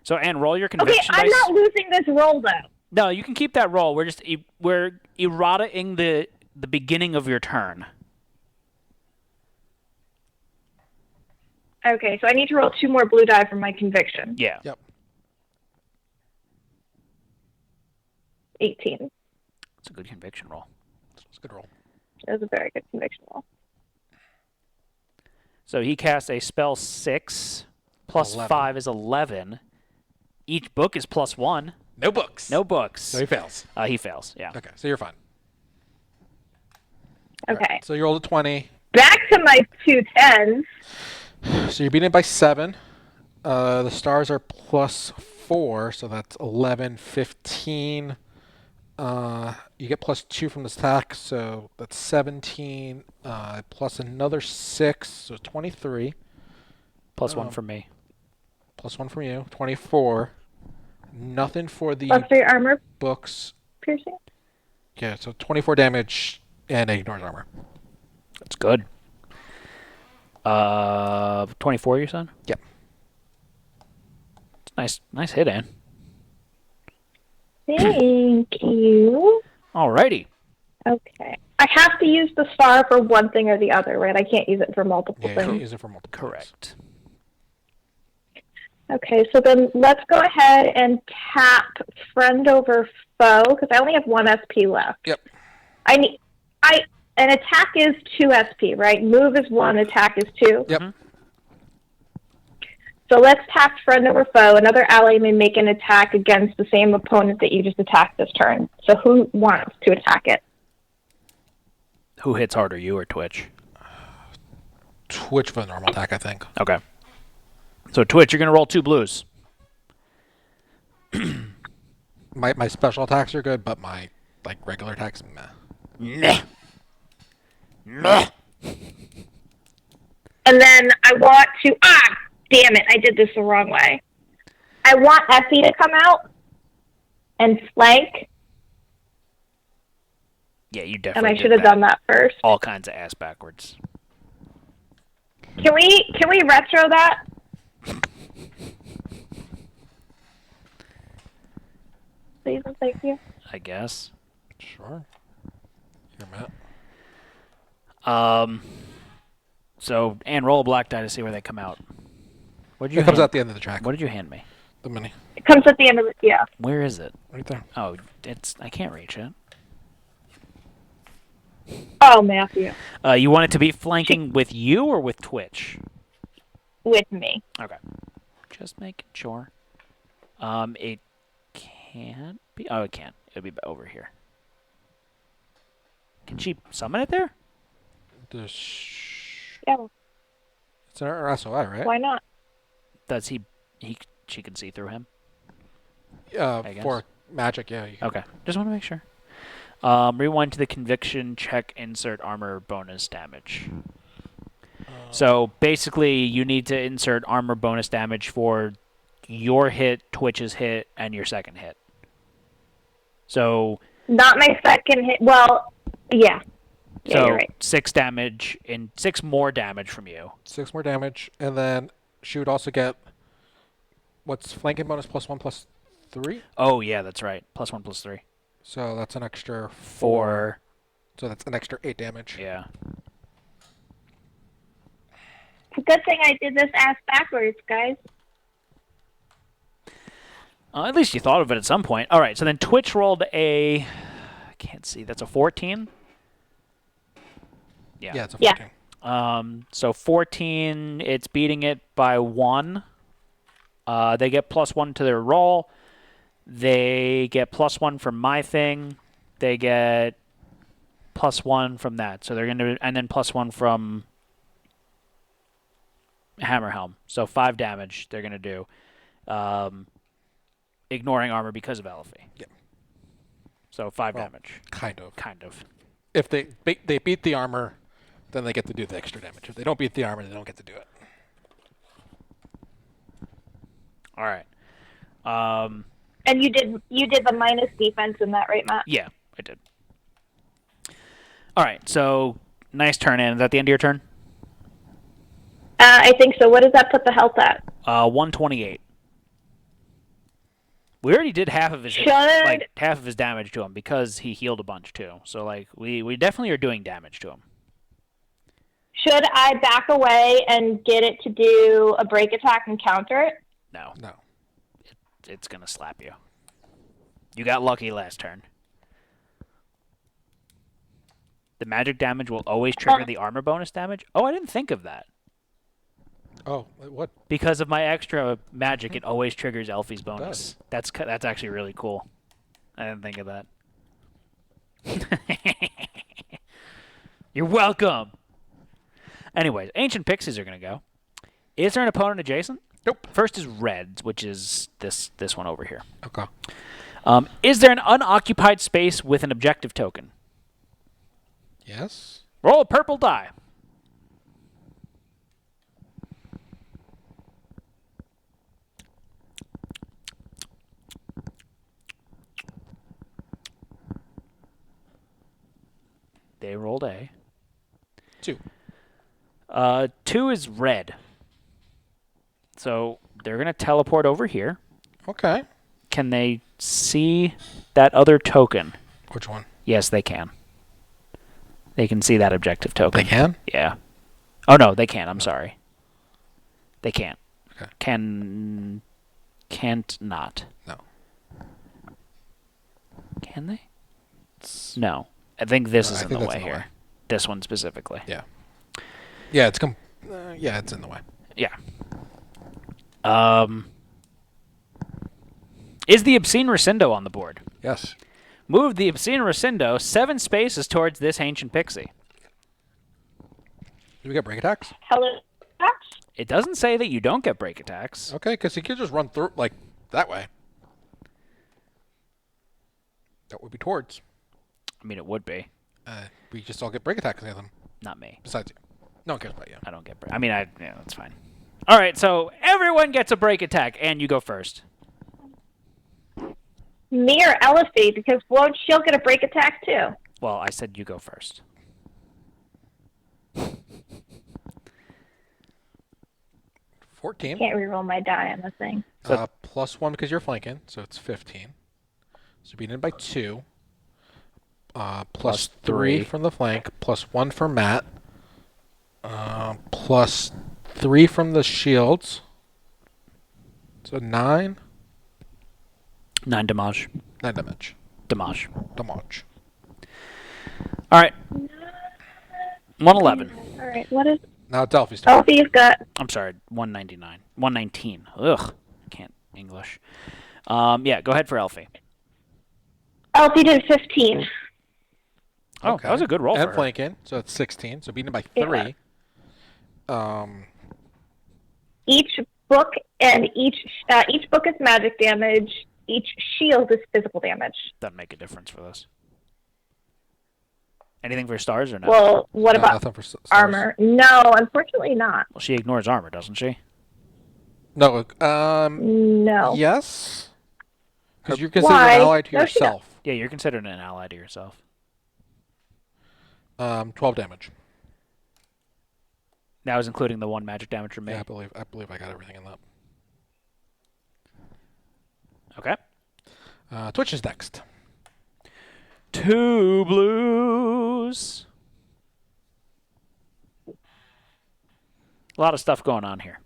So, Anne, roll your conviction
I'm
dice.
not losing this roll, though.
No, you can keep that roll. We're errata-ing the beginning of your turn.
Okay, so I need to roll 2 more blue die for my conviction.
Yeah.
Yep.
18.
It's a good conviction roll.
It's a good roll.
It was a very good conviction roll.
So he casts a spell 6, plus
11.
5 is 11. Each book is plus 1.
No books.
No books.
So he fails.
He fails, yeah.
Okay, so you're fine.
Okay.
Right, so you rolled a 20.
Back to my 2 10s.
So you're beating it by 7. The stars are plus 4, so that's 11, 15. You get plus 2 from this attack, so that's 17. Plus another 6, so 23.
Plus 1 from me.
Plus 1 from you, 24. Nothing for the
Plus 3 armor
books.
piercing.
Yeah, so 24 damage and it ignores armor.
That's good. 24, you said?
Yep.
Nice hit, Ann.
Thank you.
Alrighty.
Okay. I have to use the star for one thing or the other, right? I can't use it for multiple
Yeah, you can
things.
use it for multiple.
Correct.
Okay, so then let's go ahead and tap friend over foe, because I only have 1 SP left.
Yep.
An attack is 2 SP, right? Move is 1, attack is 2.
Yep.
Mm-hmm.
So let's tap friend over foe. Another ally may make an attack against the same opponent that you just attacked this turn. So who wants to attack it?
Who hits harder, you or Twitch?
Twitch for the normal attack, I think.
Okay. So Twitch, you're going to roll 2 blues.
My special attacks are good, but my regular attacks, meh.
Meh.
And then I want to... damn it, I did this the wrong way. I want Effie to come out and flank,
Yeah, you
and
definitely
I should have done that first.
all kinds of ass backwards.
Can we retro that? Please and thank you.
I guess.
Sure. Here, Matt.
So, Ann, roll a black die to see where they come out. What did you
It comes
hand-
out the end of the track.
What did you hand me?
The mini.
It comes at the end of it, yeah.
Where is it?
Right there.
Oh, I can't reach it.
Oh, Matthew.
You want it to be flanking with you or with Twitch?
With me.
Okay. Just making sure. It can't be. Oh, it can't. It'll be over here. Can she summon it there?
Yeah,
It's an SOI, right?
why not?
Does she can see through him? I guess.
For magic, yeah. You can.
Okay. Just want to make sure. Rewind to the conviction check, insert armor bonus damage. So basically, you need to insert armor bonus damage for your hit, Twitch's hit, and your second hit. So.
Not my second hit. Well, yeah. Yeah,
So
you're right.
6 damage and 6 more damage from you.
6 more damage, and then she would also get what's flanking bonus +1 +3.
Oh yeah, that's right. +1 +3.
So that's an extra
4.
So that's an extra 8 damage.
Yeah.
It's a good thing I did this ass backwards, guys.
At least you thought of it at some point. All right. So then Twitch rolled a. I can't see. That's a 14.
Yeah, it's a
Yeah.
14.
So 14, it's beating it by 1. They get +1 to their roll. They get +1 from my thing. They get +1 from that. So they're going to, and then +1 from Hammerhelm. So 5 damage they're going to do. Ignoring armor because of Elfie.
Yep.
So 5 damage.
Kind of.
Kind of.
If they beat the armor, then they get to do the extra damage. If they don't beat the armor, they don't get to do it.
All right.
And you did the minus defense in that, right, Matt?
Yeah, I did. All right, so nice turn in. Is that the end of your turn?
I think so. What does that put the health at?
128. We already did half of his damage to him because he healed a bunch too. So like we definitely are doing damage to him.
Should I back away and get it to do a break attack and counter it?
No.
No.
It's gonna slap you. You got lucky last turn. The magic damage will always trigger the armor bonus damage. Oh, I didn't think of that.
Oh, what?
Because of my extra magic, it always triggers Elfie's bonus. That's actually really cool. I didn't think of that. You're welcome. Anyways, Ancient Pixies are going to go. Is there an opponent adjacent?
Nope.
First is Reds, which is this one over here.
Okay.
Is there an unoccupied space with an objective token?
Yes.
Roll a purple die. They rolled a
2.
2 is red. So they're going to teleport over here.
Okay.
Can they see that other token?
Which one?
Yes, they can. They can see that objective token.
They can?
Yeah. Oh, no, they can't. I'm sorry. They can't.
Okay.
Can't not.
No.
Can they? No. I think this is
I
in
think
the
that's
way
in the
here.
way.
This one specifically.
Yeah. Yeah, it's it's in the way.
Yeah. Is the Obscene Rescindo on the board?
Yes.
Move the Obscene Rescindo 7 spaces towards this Ancient Pixie.
Do we get break attacks?
Hello.
It doesn't say that you don't get break attacks.
Okay, because he could just run through, like, that way. That would be towards.
I mean, it would be.
We just all get break attacks near them.
Not me.
Besides you. No one cares about you.
I don't get break. I mean, yeah, that's fine. All right, so everyone gets a break attack, and you go first.
Me or Elifie, because won't she'll get a break attack too?
Well, I said you go first.
14.
Can't reroll my die on the thing.
So-
Plus 1 because you're flanking, so it's 15. So beaten by 2. Plus 3
3
from the flank, plus 1 for Matt. Plus 3 from the shields. So 9.
9 damage.
9 damage.
Damage.
Damage.
All right. 111.
All right, what is
Now it's Elfie's turn.
Elfie's got?
I'm sorry, 199. 119. Ugh. Can't English. Yeah, go ahead for Elfie.
Elfie did 15.
Oh, that was a good roll
And
for her.
flanking, so it's 16. So beaten by 3.
Each book and each book is magic damage. Each shield is physical damage.
Doesn't make a difference for this. Anything for stars or no?
Well, what
No,
about
nothing for stars.
armor? No, unfortunately not.
Well, she ignores armor, doesn't she?
No,
No.
yes. Because you're considered
Why?
an ally to
No, she
yourself.
Yeah, you're considered an ally to yourself.
12 damage.
That was including the 1 magic damage from me.
Yeah, I believe I got everything in that.
Okay.
Twitch is next.
2 blues. A lot of stuff going on here.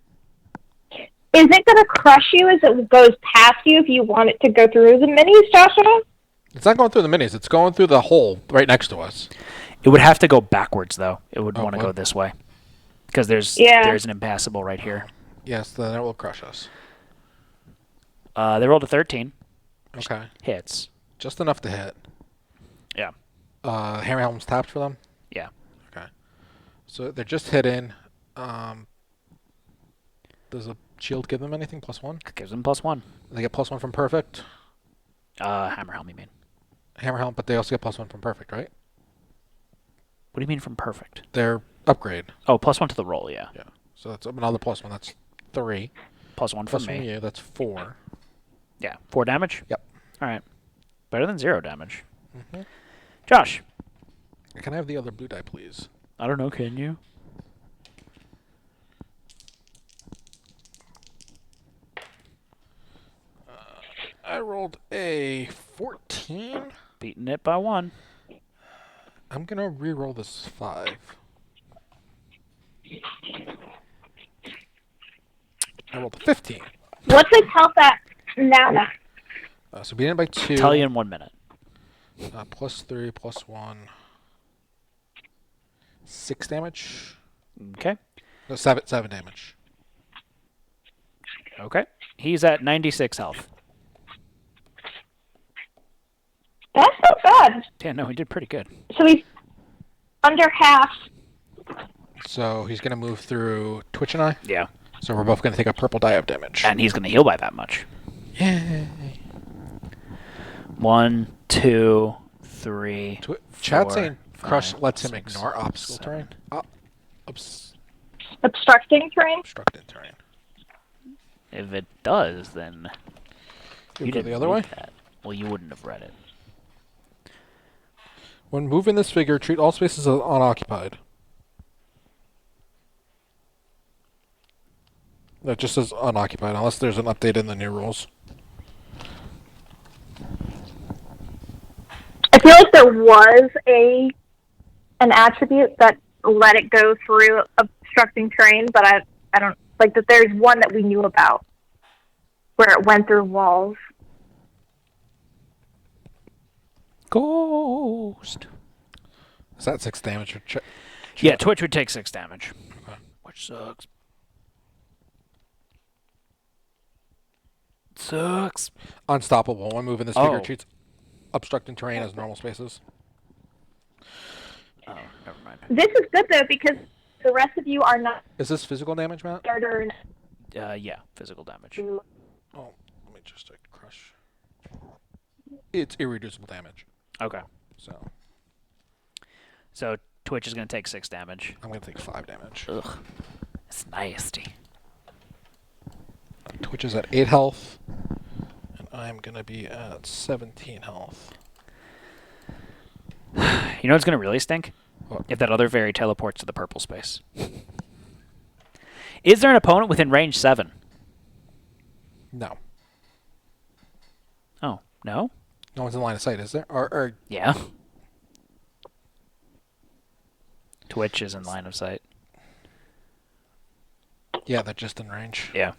Is it going to crush you as it goes past you if you want it to go through the minis, Joshua?
It's not going through the minis. It's going through the hole right next to us.
It would have to go backwards, though. It would want to
what?
go this way. Because there's an impassable right here.
Yes, then it will crush us.
They rolled a 13.
Okay.
Hits.
Just enough to hit.
Yeah.
Hammer Helm's tapped for them?
Yeah.
Okay. So they're just hitting. Does a shield give them anything? Plus 1?
Gives them +1.
They get plus 1 from perfect.
Hammer helm, you mean?
Hammer helmet, but they also get +1 from perfect, right?
What do you mean from perfect?
Their upgrade.
Oh, +1 to the roll, yeah.
Yeah. So that's another +1. That's 3.
+1
Plus
from me.
from you, that's 4.
Yeah, 4 damage?
Yep.
All right. Better than 0 damage.
Mm-hmm.
Josh.
Can I have the other blue die, please?
I don't know, can you?
I rolled a 14.
Beating it by 1.
I'm going to re-roll this 5. I rolled a 15.
What's its health at now?
So beating it by 2.
Tell you in 1 minute.
+3, +1. 6 damage.
Okay.
No, 7 damage.
Okay. He's at 96 health.
That's not bad.
Yeah, no, he did pretty good.
So he's under half.
So he's going to move through Twitch and I.
Yeah.
So we're both going to take a purple die of damage.
And he's going to heal by that much.
Yay.
1, 2, 3.
Chat
4,
saying Crush
5,
lets him
6,
ignore obstacle
7.
terrain.
Obstructing terrain?
Obstructed terrain.
If it does, then
You go
didn't
the other
read
way?
that. Well, you wouldn't have read it.
When moving this figure, treat all spaces as unoccupied. That just says unoccupied, unless there's an update in the new rules.
I feel like there was an attribute that let it go through obstructing terrain, but I don't like that. There's one that we knew about where it went through walls.
Ghost.
Is that 6 damage? Or
Yeah, Twitch would take 6 damage.
Okay.
Which sucks. Sucks.
Unstoppable. When moving this figure,
Oh.
treats obstructing terrain as normal spaces.
Oh, never mind.
This is good though because the rest of you are not
Is this physical damage, Matt?
starter.
Yeah, physical damage.
Oh, let me just crush. It's irreducible damage.
Okay.
So
Twitch is going to take 6 damage.
I'm going to take 5 damage.
Ugh. It's nasty.
Twitch is at 8 health. And I'm going to be at 17 health.
You know what's going to really stink?
What?
If that other fairy teleports to the purple space. Is there an opponent within range 7?
No.
Oh, no?
No one's in line of sight, is there? Or
Yeah. Twitch is in line of sight.
yeah, they're just in range.
Yeah.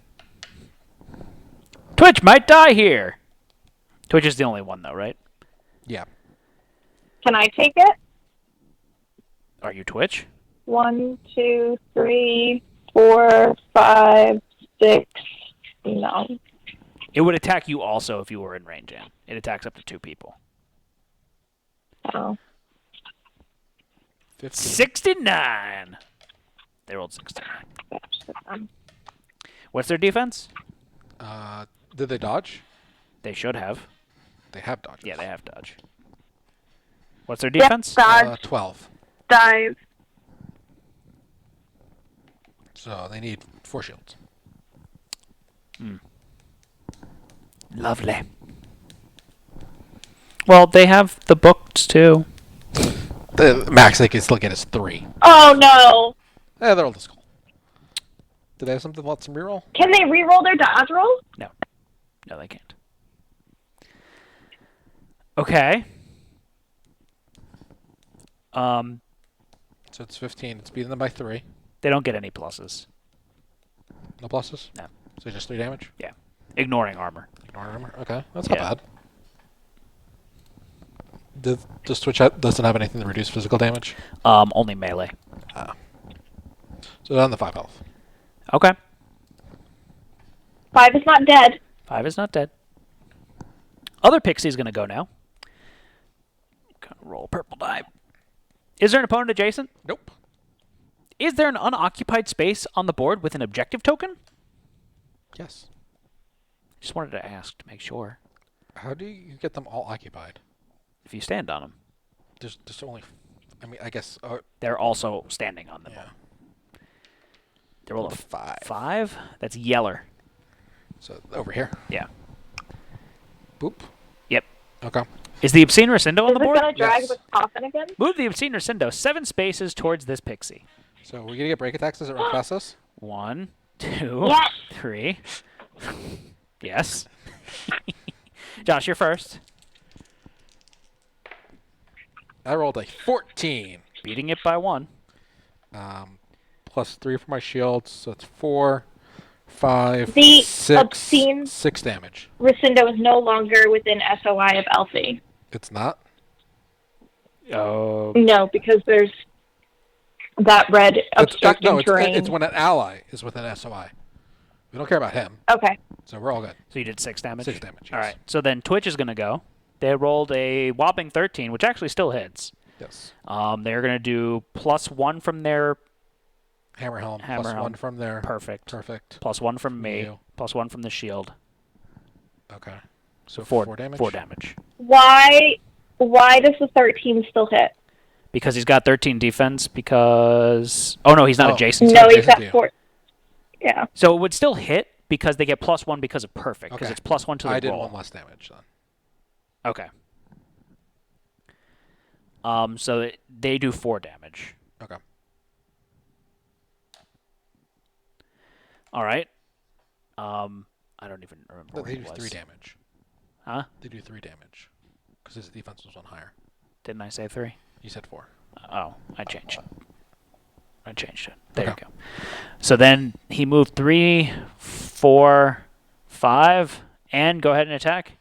Twitch might die here! Twitch is the only one, though, right?
Yeah.
Can I take it?
Are you Twitch?
1, 2, 3, 4, 5, 6. No.
It would attack you also if you were in range, Ann. It attacks up to 2 people.
Oh.
15.
69! They rolled 69. What's their defense?
Did they dodge?
They should have.
They have dodge.
Yeah, they have dodge. What's their defense?
Dodge,
12.
dive.
So they need 4 shields.
Lovely. Well, they have the books, too.
The max they can still get is 3.
Oh no!
Yeah, they're all the skull. Did they have something about some reroll?
Can they re-roll their dodge roll?
No. No, they can't. Okay.
So it's 15. It's beating them by 3.
They don't get any pluses.
No pluses?
No.
So just 3 damage?
Yeah. Ignoring armor.
Ignore armor? Okay, that's
Yeah.
not bad. Does Twitch doesn't have anything to reduce physical damage?
Only melee.
So down to 5 health.
Okay.
5 is not dead.
5 is not dead. Other pixie's gonna go now. Gonna roll purple die. Is there an opponent adjacent?
Nope.
Is there an unoccupied space on the board with an objective token? if you stand on them.
There's only... I mean, I guess...
They're also standing on them.
yeah.
They roll a
5.
5? That's yeller.
So, over here.
Yeah.
Boop.
Yep.
Okay.
Is the Obscene Rescindo on
Is
the
it
board?
going to drag
Yes.
the coffin again?
Move the Obscene Rescindo 7 spaces towards this pixie.
So, we're going to get break attacks. Does it run past us?
1, 2,
Yes.
3. Yes. Josh, you're first.
I rolled a 14.
Beating it by 1.
Plus 3 for my shields, so it's 4, 5,
The
6.
obscene-
6 damage.
Rescindo is no longer within SOI of Elfie.
It's not?
Oh.
No, because there's that red obstructing terrain.
It's when an ally is within SOI. We don't care about him,
Okay.
so we're all good.
So you did 6 damage?
6 damage,
All
yes.
right. So then Twitch is going to go. They rolled a whopping 13, which actually still hits.
Yes.
They're going to do +1 from their
Hammerhelm,
Hammerhelm.
plus 1 from there.
perfect.
Perfect.
+1 from me.
You.
+1 from the shield.
Okay. So
4
damage?
4 damage.
Why does the 13 still hit?
Because he's got 13 defense because... Oh, no, he's not
Oh.
adjacent.
No, he's
adjacent to
got
you.
4. Yeah.
So it would still hit because they get +1 because of perfect. Because
Okay.
it's +1 to the
I did
roll.
1 less damage then.
Okay. So they do 4 damage.
Okay.
All right. I don't even remember
No,
where
they
he
do
was.
3 damage.
Huh?
They do 3 damage. Because his defense was 1 higher.
Didn't I say 3?
You said 4.
Oh, I changed it. There
Okay.
you go. So then he moved 3, 4, 5, and go ahead and attack.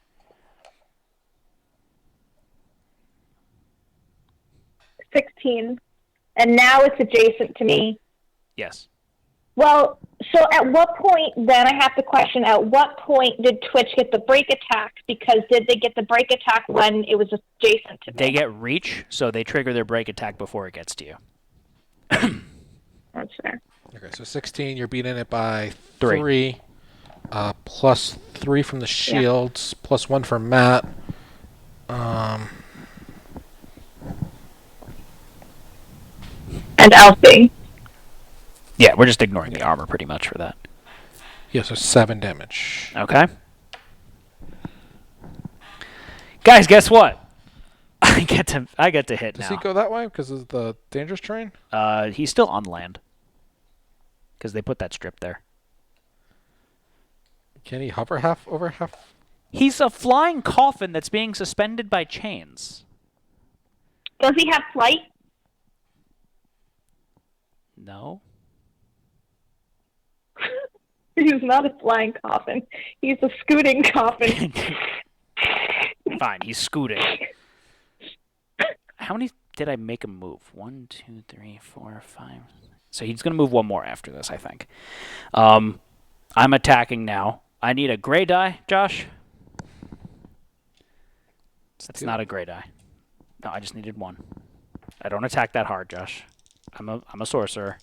$16. And now it's adjacent to me.
Yes.
Well, so at what point, then I have to question, at what point did Twitch get the break attack? Because did they get the break attack when it was adjacent to me?
They get reach, so they trigger their break attack before it gets to you.
That's fair.
Okay, so 16, you're beating it by
3.
3. Plus 3 from the shields, plus 1 from Matt.
And Elfie.
Yeah, we're just ignoring the armor pretty much for that.
Yeah, so 7 damage.
Okay. Guys, guess what? I get to hit
Does
now.
he go that way because of the dangerous terrain?
He's still on land. Because they put that strip there.
Can he hover half over half?
He's a flying coffin that's being suspended by chains.
Does he have flight?
No.
He's not a flying coffin. He's a scooting coffin.
Fine, he's scooting. How many did I make him move? 1, 2, 3, 4, 5. So he's going to move 1 more after this, I think. I'm attacking now. I need a gray die, Josh. That's not a gray die. No, I just needed 1. I don't attack that hard, Josh. I'm a sorcerer.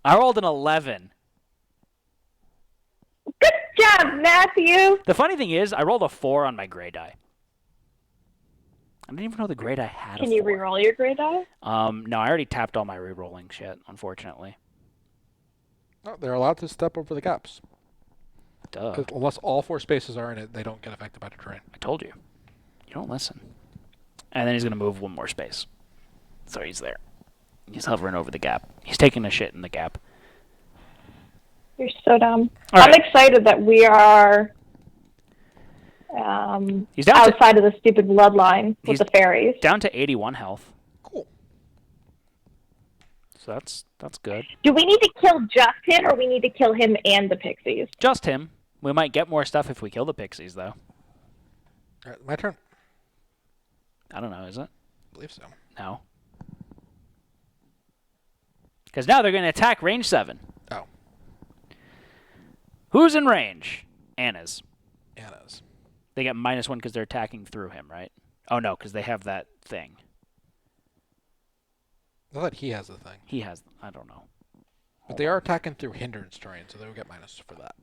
I rolled an 11.
Good job, Matthew.
The funny thing is, I rolled a 4 on my gray die. I didn't even know the gray die had a 4.
Can you reroll your gray die?
No, I already tapped all my rerolling shit, unfortunately.
No, they're allowed to step over the gaps.
Duh.
Unless all 4 spaces are in it, they don't get affected by the terrain.
I told you. You don't listen. And then he's going to move 1 more space. So he's there. He's hovering over the gap. He's taking a shit in the gap.
You're so dumb.
All
I'm
right.
excited that we are
He's down to,
outside of the stupid bloodline
He's-
with the fairies.
down to 81 health.
Cool.
So that's good.
Do we need to kill just him, or we need to kill him and the pixies?
Just him. We might get more stuff if we kill the pixies, though.
All right, my turn.
I don't know, is it?
I believe so.
No. Because now they're going to attack range 7.
Oh,
Who's in range? Anna's.
Anna's.
They get -1 because they're attacking through him, right? Oh, no, because they have that thing.
I thought he has the thing.
He has... I don't know.
But they are attacking through hindrance terrain, so they will get minus for that.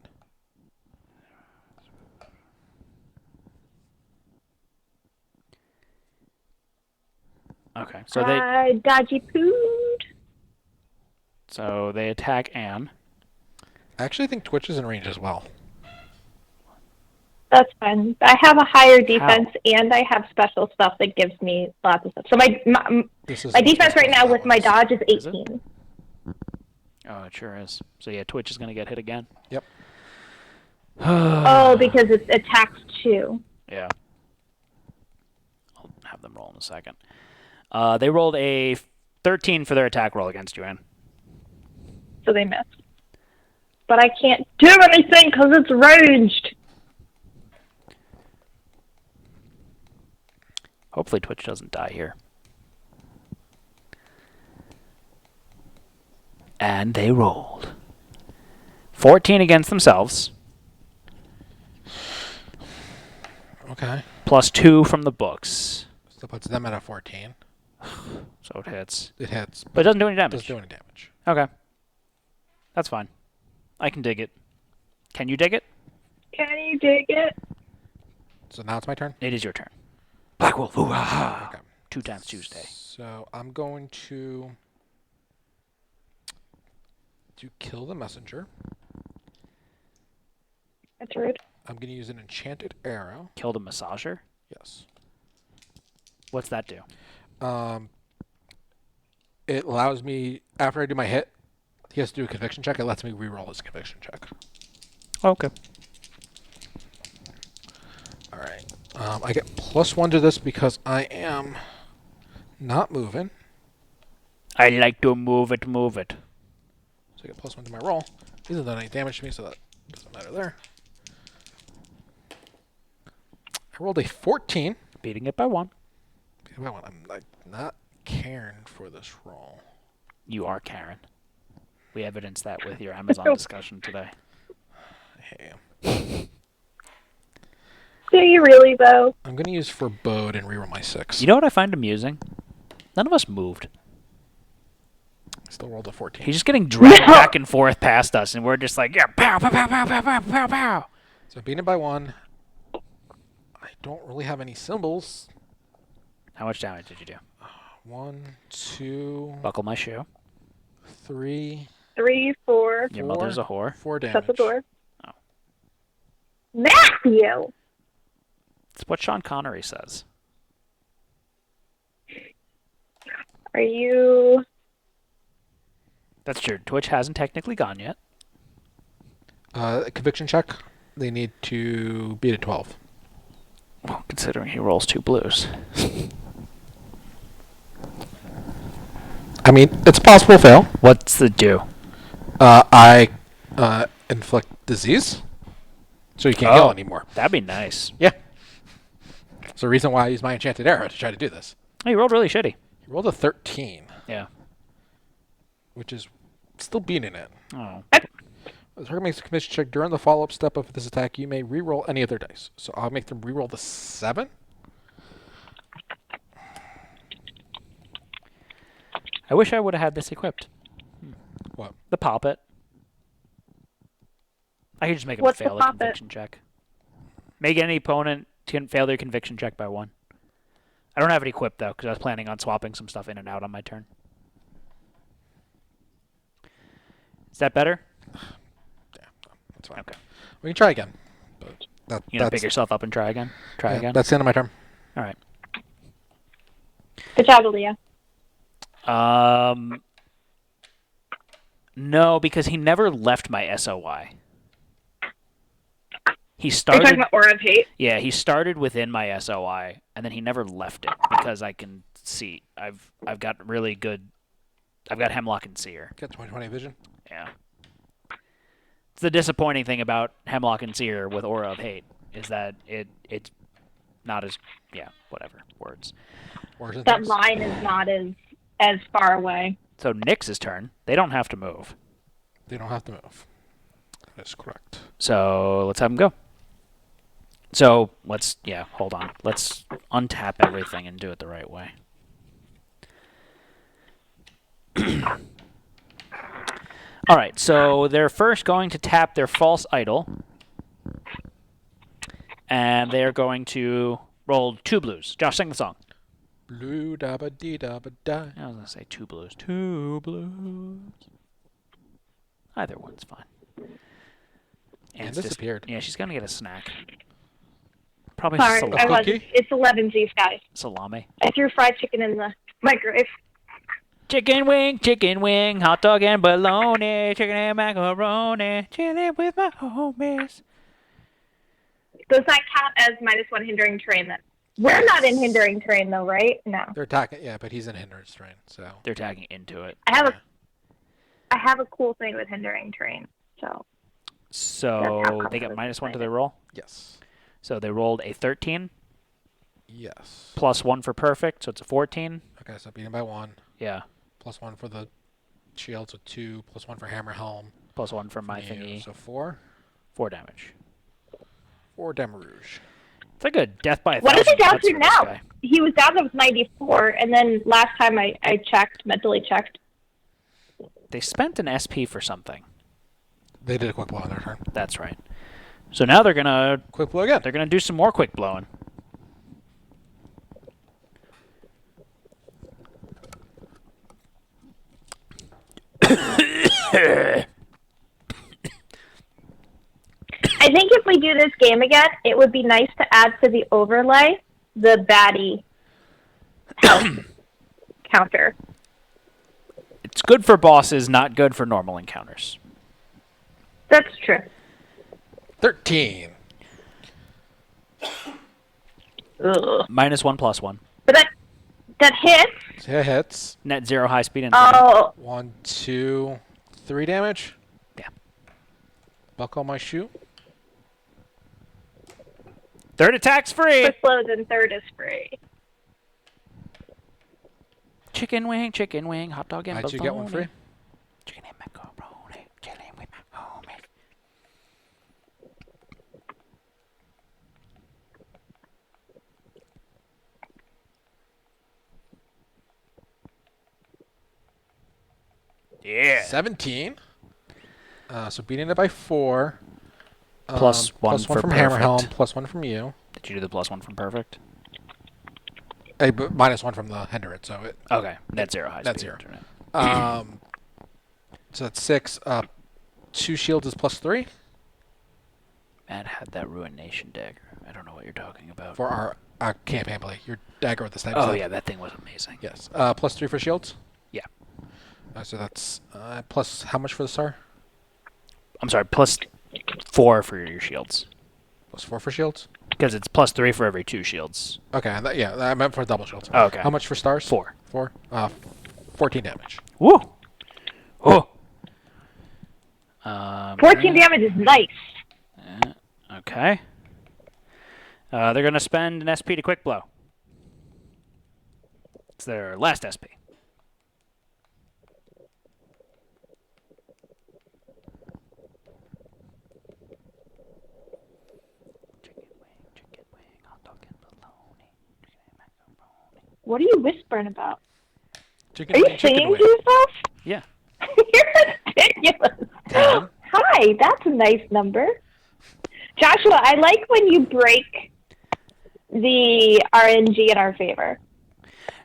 Okay, so they
dodgy pooed.
So they attack Anne.
I actually think Twitch is in range as well.
That's fine. I have a higher defense, and I have special stuff that gives me lots of stuff. So my defense right now with my dodge is 18.
Oh, it sure is. So yeah, Twitch is going to get hit again.
Yep.
Oh, because it attacks 2.
Yeah. I'll have them roll in a second. They rolled a 13 for their attack roll against you, Anne.
So they missed. But I can't do anything because it's raged.
Hopefully Twitch doesn't die here. And they rolled 14 against themselves.
Okay.
Plus 2 from the books.
So puts them at a 14.
So it hits.
It hits.
But it doesn't do any damage.
Doesn't do any damage.
Okay. That's fine. I can dig it. Can you dig it?
Can you dig it?
So now it's my turn?
It is your turn. Black Wolf. Ooh, ah.
Okay.
2 times Tuesday.
So I'm going to kill the messenger.
That's rude.
I'm going to use an enchanted arrow.
Kill the massager?
Yes.
What's that do?
It allows me, after I do my hit, he has to do a conviction check. It lets me reroll his conviction check.
Okay.
All right. I get +1 to this because I am not moving.
I like to move it, move it.
So I get +1 to my roll. He hasn't done any damage to me, so that doesn't matter there. I rolled a 14.
Beating it by 1.
I'm like not caring for this roll.
You are Karen. We evidenced that with your Amazon discussion today.
Hey.
Do you really, though?
I'm going to use Forebode and reroll my 6.
You know what I find amusing? None of us moved.
I still rolled a 14.
He's just getting dragged back and forth past us, and we're just like, yeah, pow, pow, pow, pow, pow, pow, pow, pow.
So beating it by 1. I don't really have any symbols.
How much damage did you do?
1, 2,
Buckle my shoe.
3.
3, 4.
Your mother's a whore.
4 damage.
Shut the door.
Oh.
Matthew!
It's what Sean Connery says.
Are you...
That's true. Twitch hasn't technically gone yet.
Conviction check. They need to beat a 12.
Well, considering he rolls 2 blues.
I mean, it's a possible fail.
What's the do?
I inflict disease, so you can't heal anymore.
That'd be nice.
Yeah. It's the reason why I use my enchanted arrow to try to do this.
Oh, you rolled really shitty.
He rolled a 13.
Yeah.
Which is still beating it.
Oh.
The target makes a conviction check during the follow-up step of this attack. You may re-roll any of their dice. So I'll make them re-roll the 7.
I wish I would have had this equipped.
What?
The poppet. I could just make him
What's
fail
the
a
poppet?
conviction check. Make any opponent fail their conviction check by 1. I don't have it equipped, though, because I was planning on swapping some stuff in and out on my turn. Is that better?
Yeah, that's fine.
Okay.
We can try again. But
You gonna pick yourself up and try again? Try again?
That's the end of my turn.
All right.
Good job, Aaliyah.
No, because he never left my SOI. He
Are you
started.
talking about Aura of Hate?
Yeah, he started within my SOI, and then he never left it because I can see. I've got really good. I've got Hemlock and Seer.
Got 20/20 vision.
Yeah. It's the disappointing thing about Hemlock and Seer with Aura of Hate is that it's not as whatever words.
That line is not as far away.
So Nyx's turn. They don't have to move.
They don't have to move. That is correct.
So let's have them go. So let's hold on. Let's untap everything and do it the right way. All right, so they're first going to tap their false idol, and they are going to roll 2 blues. Josh, sing the song.
Blue da ba dee da ba da.
I was gonna say 2 blues. 2 blues. Either one's fine.
And disappeared.
Yeah, she's gonna get a snack. Probably
Sorry,
salami.
I wasn't. It's 11Z's, guys.
Salami.
I threw fried chicken in the microwave.
Chicken wing, hot dog and bologna, chicken and macaroni, chilling with my homies.
Does that count as -1 hindering terrain then? We're not in hindering terrain though, right? No.
They're attacking. Yeah, but he's in hindrance terrain, so.
They're tagging into it.
I have a cool thing with hindering terrain, so.
So they get -1 to their roll.
Yes.
So they rolled a 13
Yes.
+1 for perfect, so it's a 14.
Okay, so beating by 1.
Yeah.
+1 for the shield, so 2. +1 for hammer helm.
+1 for my
You,
thingy.
So 4.
4 damage.
4 damage.
It's like a death by 1,000.
What is he down
cuts
to
for this
now?
guy.
He was down to 94, and then last time I mentally checked.
They spent an SP for something.
They did a quick blow on their turn.
That's right. So now they're gonna
Quick blow again.
do some more quick blowing.
I think if we do this game again, it would be nice to add to the overlay the baddie health counter.
It's good for bosses, not good for normal encounters.
That's true.
13.
Ugh.
-1 +1.
But that hits.
So it hits.
Net 0 high speed and
Oh,
1, 2, 3 damage.
Yeah.
Buckle my shoe.
Third attack's free.
first blows and third is free.
Chicken wing, hot dog and
How'd you get one free?
Chicken and macaroni, chilling with my homies. Yeah.
17. So beating it by 4.
+1
+1
for
from hammer helm.
perfect.
+1 from you.
Did you do the +1 from perfect?
But -1 from the hindrance. So it.
Okay. Net 0 high
Net
speed.
0.
Internet.
So that's 6. 2 shields is +3
Matt had that Ruination dagger. I don't know what you're talking about.
for our campaign play. Your dagger with the sniper.
Oh,
sight.
yeah, that thing was amazing.
Yes. +3 for shields.
Yeah.
So that's plus how much for the star?
I'm sorry, +4 for your shields.
+4 for shields.
Because it's +3 for every 2 shields.
Okay, and yeah, I meant for double shields.
Oh, okay.
How much for stars?
4.
4. 14 damage.
Woo! Oh!
14 damage is nice.
Okay. They're going to spend an SP to quick blow. It's their last SP. Chicken wing, hot dog and bologna, chicken and macaroni.
What are you whispering about?
Chicken
Are you
wing, chicken
singing
wing.
to yourself?
Yeah.
You're ridiculous.
10.
Hi, that's a nice number. Joshua, I like when you break the RNG in our favor.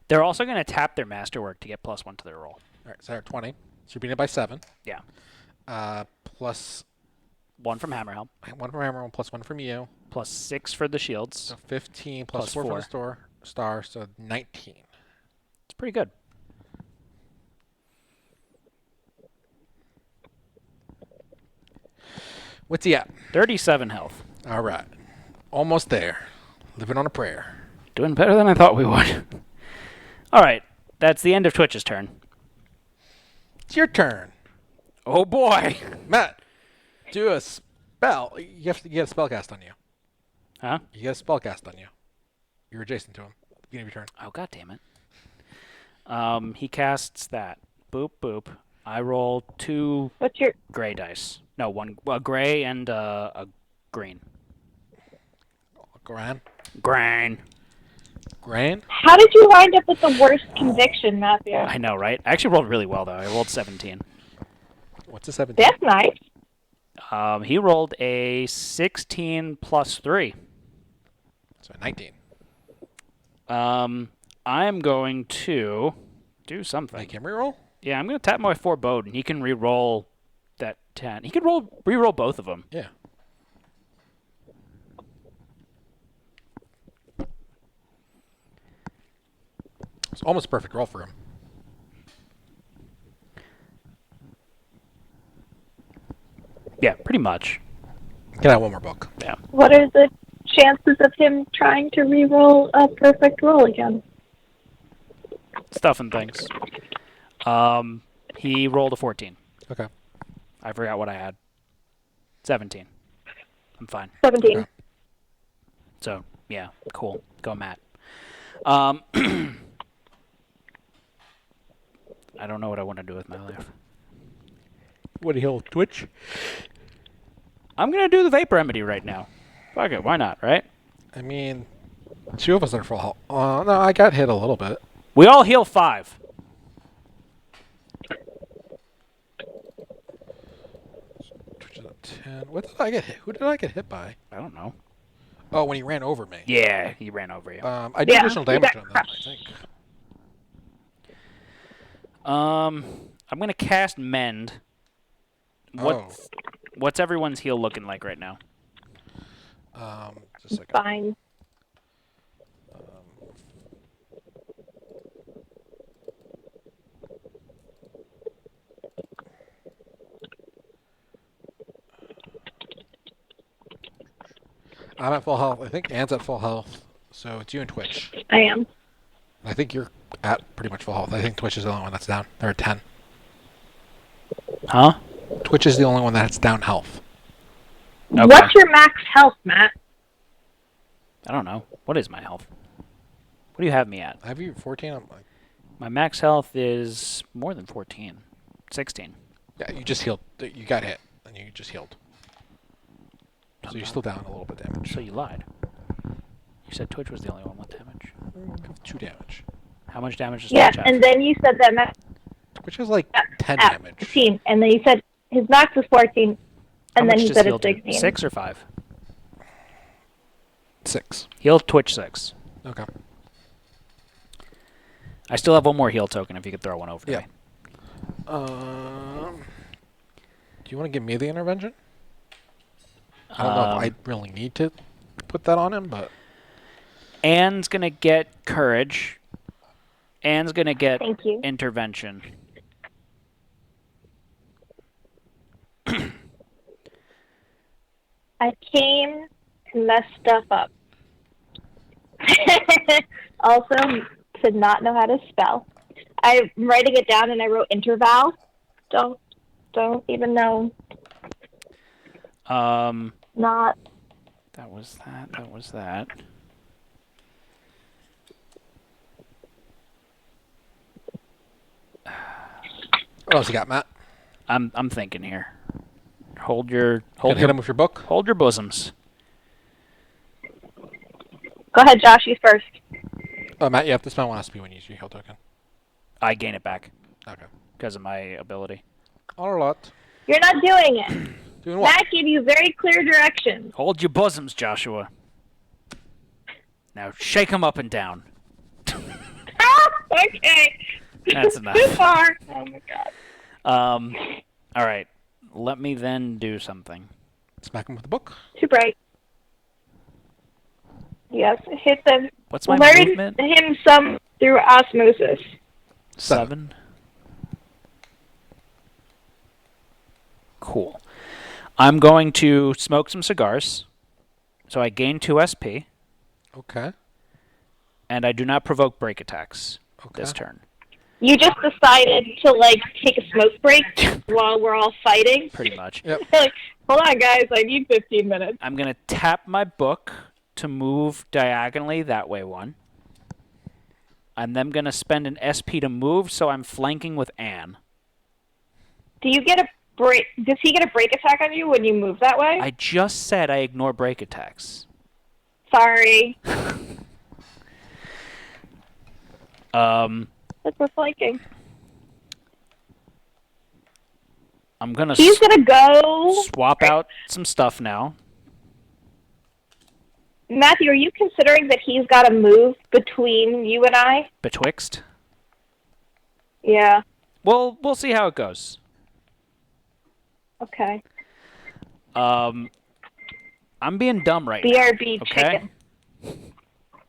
They're also going to tap their masterwork to get +1 to their roll.
All right, so they're at 20. So you're beating it by 7.
Yeah.
Plus
1 from Hammer Helm,
1 from hammer, +1 from you.
+6 for the shields.
So 15
Plus
4
4.
for the star, so 19.
It's pretty good.
What's he at?
37 health.
All right. Almost there. Living on a prayer.
Doing better than I thought we would. All right. That's the end of Twitch's turn.
It's your turn.
Oh, boy.
Matt, do a spell. You have to get a spell cast on you.
Huh?
You get a spell cast on you. You're adjacent to him. Beginning of your turn.
Oh, God damn it. He casts that. Boop, boop. I roll 2
What's your...
gray dice. No, 1 gray and a green.
Gran.
Green.
Gran?
How did you wind up with the worst conviction, Matthew?
I know, right? I actually rolled really well, though. I rolled 17.
What's a 17?
That's nice.
He rolled a 16 +3.
So 19.
I'm going to do something.
Make him reroll?
Yeah, I'm going to tap my forebode, and he can re-roll that 10. He could re-roll both of them.
Yeah. It's almost a perfect roll for him.
Yeah, pretty much.
Can I have one more book?
Yeah.
What are the chances of him trying to re-roll a perfect roll again?
Stuff and things. He rolled a 14.
Okay.
I forgot what I had. 17. I'm fine.
17.
Okay.
So, yeah, cool. Go, Matt. I don't know what I want to do with my life.
What do you Twitch?
I'm going to do the Vape Remedy right now. Fuck it, why not, right?
I mean, 2 of us are full health. No, I got hit a little bit.
We all heal 5.
Twitch is at 10. What did I get hit? Who did I get hit by?
I don't know.
Oh, when he ran over me.
Yeah, he ran over you.
I did additional damage on that, I think.
I'm going to cast Mend. What's everyone's heal looking like right now?
Just a second.
Fine.
I'm at full health. I think Anne's at full health. So it's you and Twitch.
I am.
I think you're at pretty much full health. I think Twitch is the only one that's down. They're at 10.
Huh?
Twitch is the only one that's down health.
Okay.
What's your max health, Matt?
I don't know. What is my health? What do you have me at?
I have you 14. I'm like,
My max health is more than 14. 16.
yeah, you just healed. You got hit, and you just healed. So you're still down a little bit damage.
So you lied. You said Twitch was the only one with damage.
2 damage.
How much damage does
Yeah,
Twitch have?
and then you said that Matt
Twitch is like 10
at
damage.
15, and then you said his max was 14,
How
and
much
then he
does
said
heal
it's
do?
16.
6 or 5?
6.
Heal Twitch 6.
Okay.
I still have one more heal token if you could throw one over to
Yeah.
me.
Do you want to give me the intervention? I don't know if I really need to put that on him, but
Anne's going to get Courage. Anne's going to get
Thank you.
Intervention.
I came to mess stuff up. Also, to not know how to spell. I'm writing it down, and I wrote interval. Don't even know. Not.
That was that. That was that.
what else you got, Matt?
I'm thinking here. Hold
Hit him with your book.
hold your bosoms.
Go ahead, Josh. You first.
Oh, Matt, you have to spend 1 SP when you use your heal token.
I gain it back
Okay.
because of my ability.
All right.
You're not doing it.
Doing what?
Matt gave you very clear directions.
Hold your bosoms, Joshua. Now shake them up and down.
Ah, okay.
That's
Too
enough.
far. Oh my god.
All right. Let me then do something.
Smack him with the book.
Too bright. Yes, hit them.
What's my
Learn
movement?
him some through osmosis.
7. Cool. I'm going to smoke some cigars. So I gain 2 SP,
Okay.
and
I do not provoke break attacks
Okay.
this turn.
You just decided to take a smoke break while we're all fighting.
Pretty much.
Yep.
Like, hold on, guys. I need 15 minutes.
I'm going to tap my book to move diagonally that way 1. I'm then going to spend an SP to move, so I'm flanking with Anne.
Do you get a break? Does he get a break attack on you when you move that way?
I just said I ignore break attacks.
Sorry. That's we're flanking.
I'm going to
He's gonna go.
swap out some stuff now.
Matthew, are you considering that he's got to move between you and I?
Betwixt?
Yeah.
Well, we'll see how it goes.
Okay.
I'm being dumb right now.
BRB
Okay?
chicken.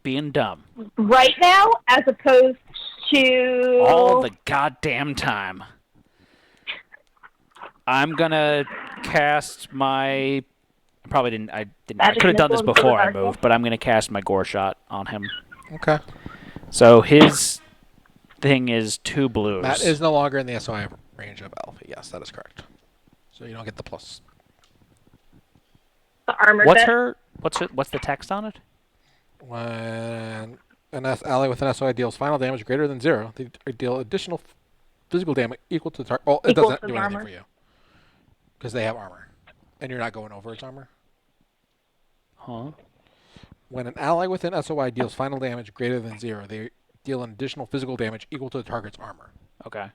Being dumb.
Right now, as opposed to...
All the goddamn time. I'm gonna cast my... I could have done this before I moved, but I'm gonna cast my Gore Shot on him.
Okay.
So his thing is 2 blues.
Matt is no longer in the SOI range of Alpha. Yes, that is correct. So you don't get the plus.
The armor
What's the text on it?
When an ally with an SOI deals final damage greater than 0, they deal additional physical damage equal to the target. Well, it doesn't do anything for you. Because they have armor. And you're not going over its armor.
Huh?
When an ally with an SOI deals final damage greater than 0, they deal an additional physical damage equal to the target's armor.
Okay.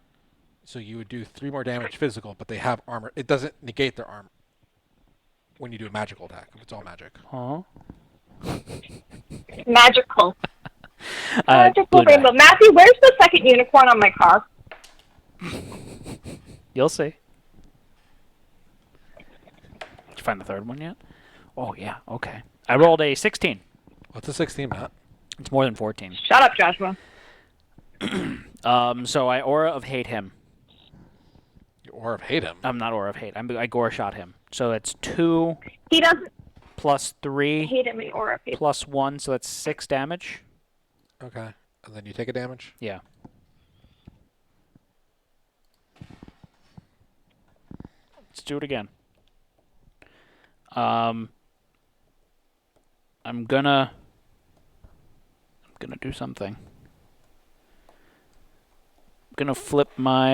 So you would do 3 more damage physical, but they have armor. It doesn't negate their armor when you do a magical attack, if it's all magic.
Huh?
Magical. Magical rainbow.
Die.
Matthew, where's the second unicorn on my car?
You'll see. Did you find the third one yet? Oh, yeah. Okay. I rolled a 16.
What's a 16, Matt?
It's more than 14.
Shut up, Joshua.
So I Aura of Hate him.
You Aura of Hate him?
I'm not Aura of Hate. I Gore Shot him. So that's 2
He doesn't
plus 3
hate him or hate him.
plus 1, so that's 6 damage.
Okay. And then you take a damage?
Yeah. Let's do it again. I'm gonna do something. I'm gonna flip my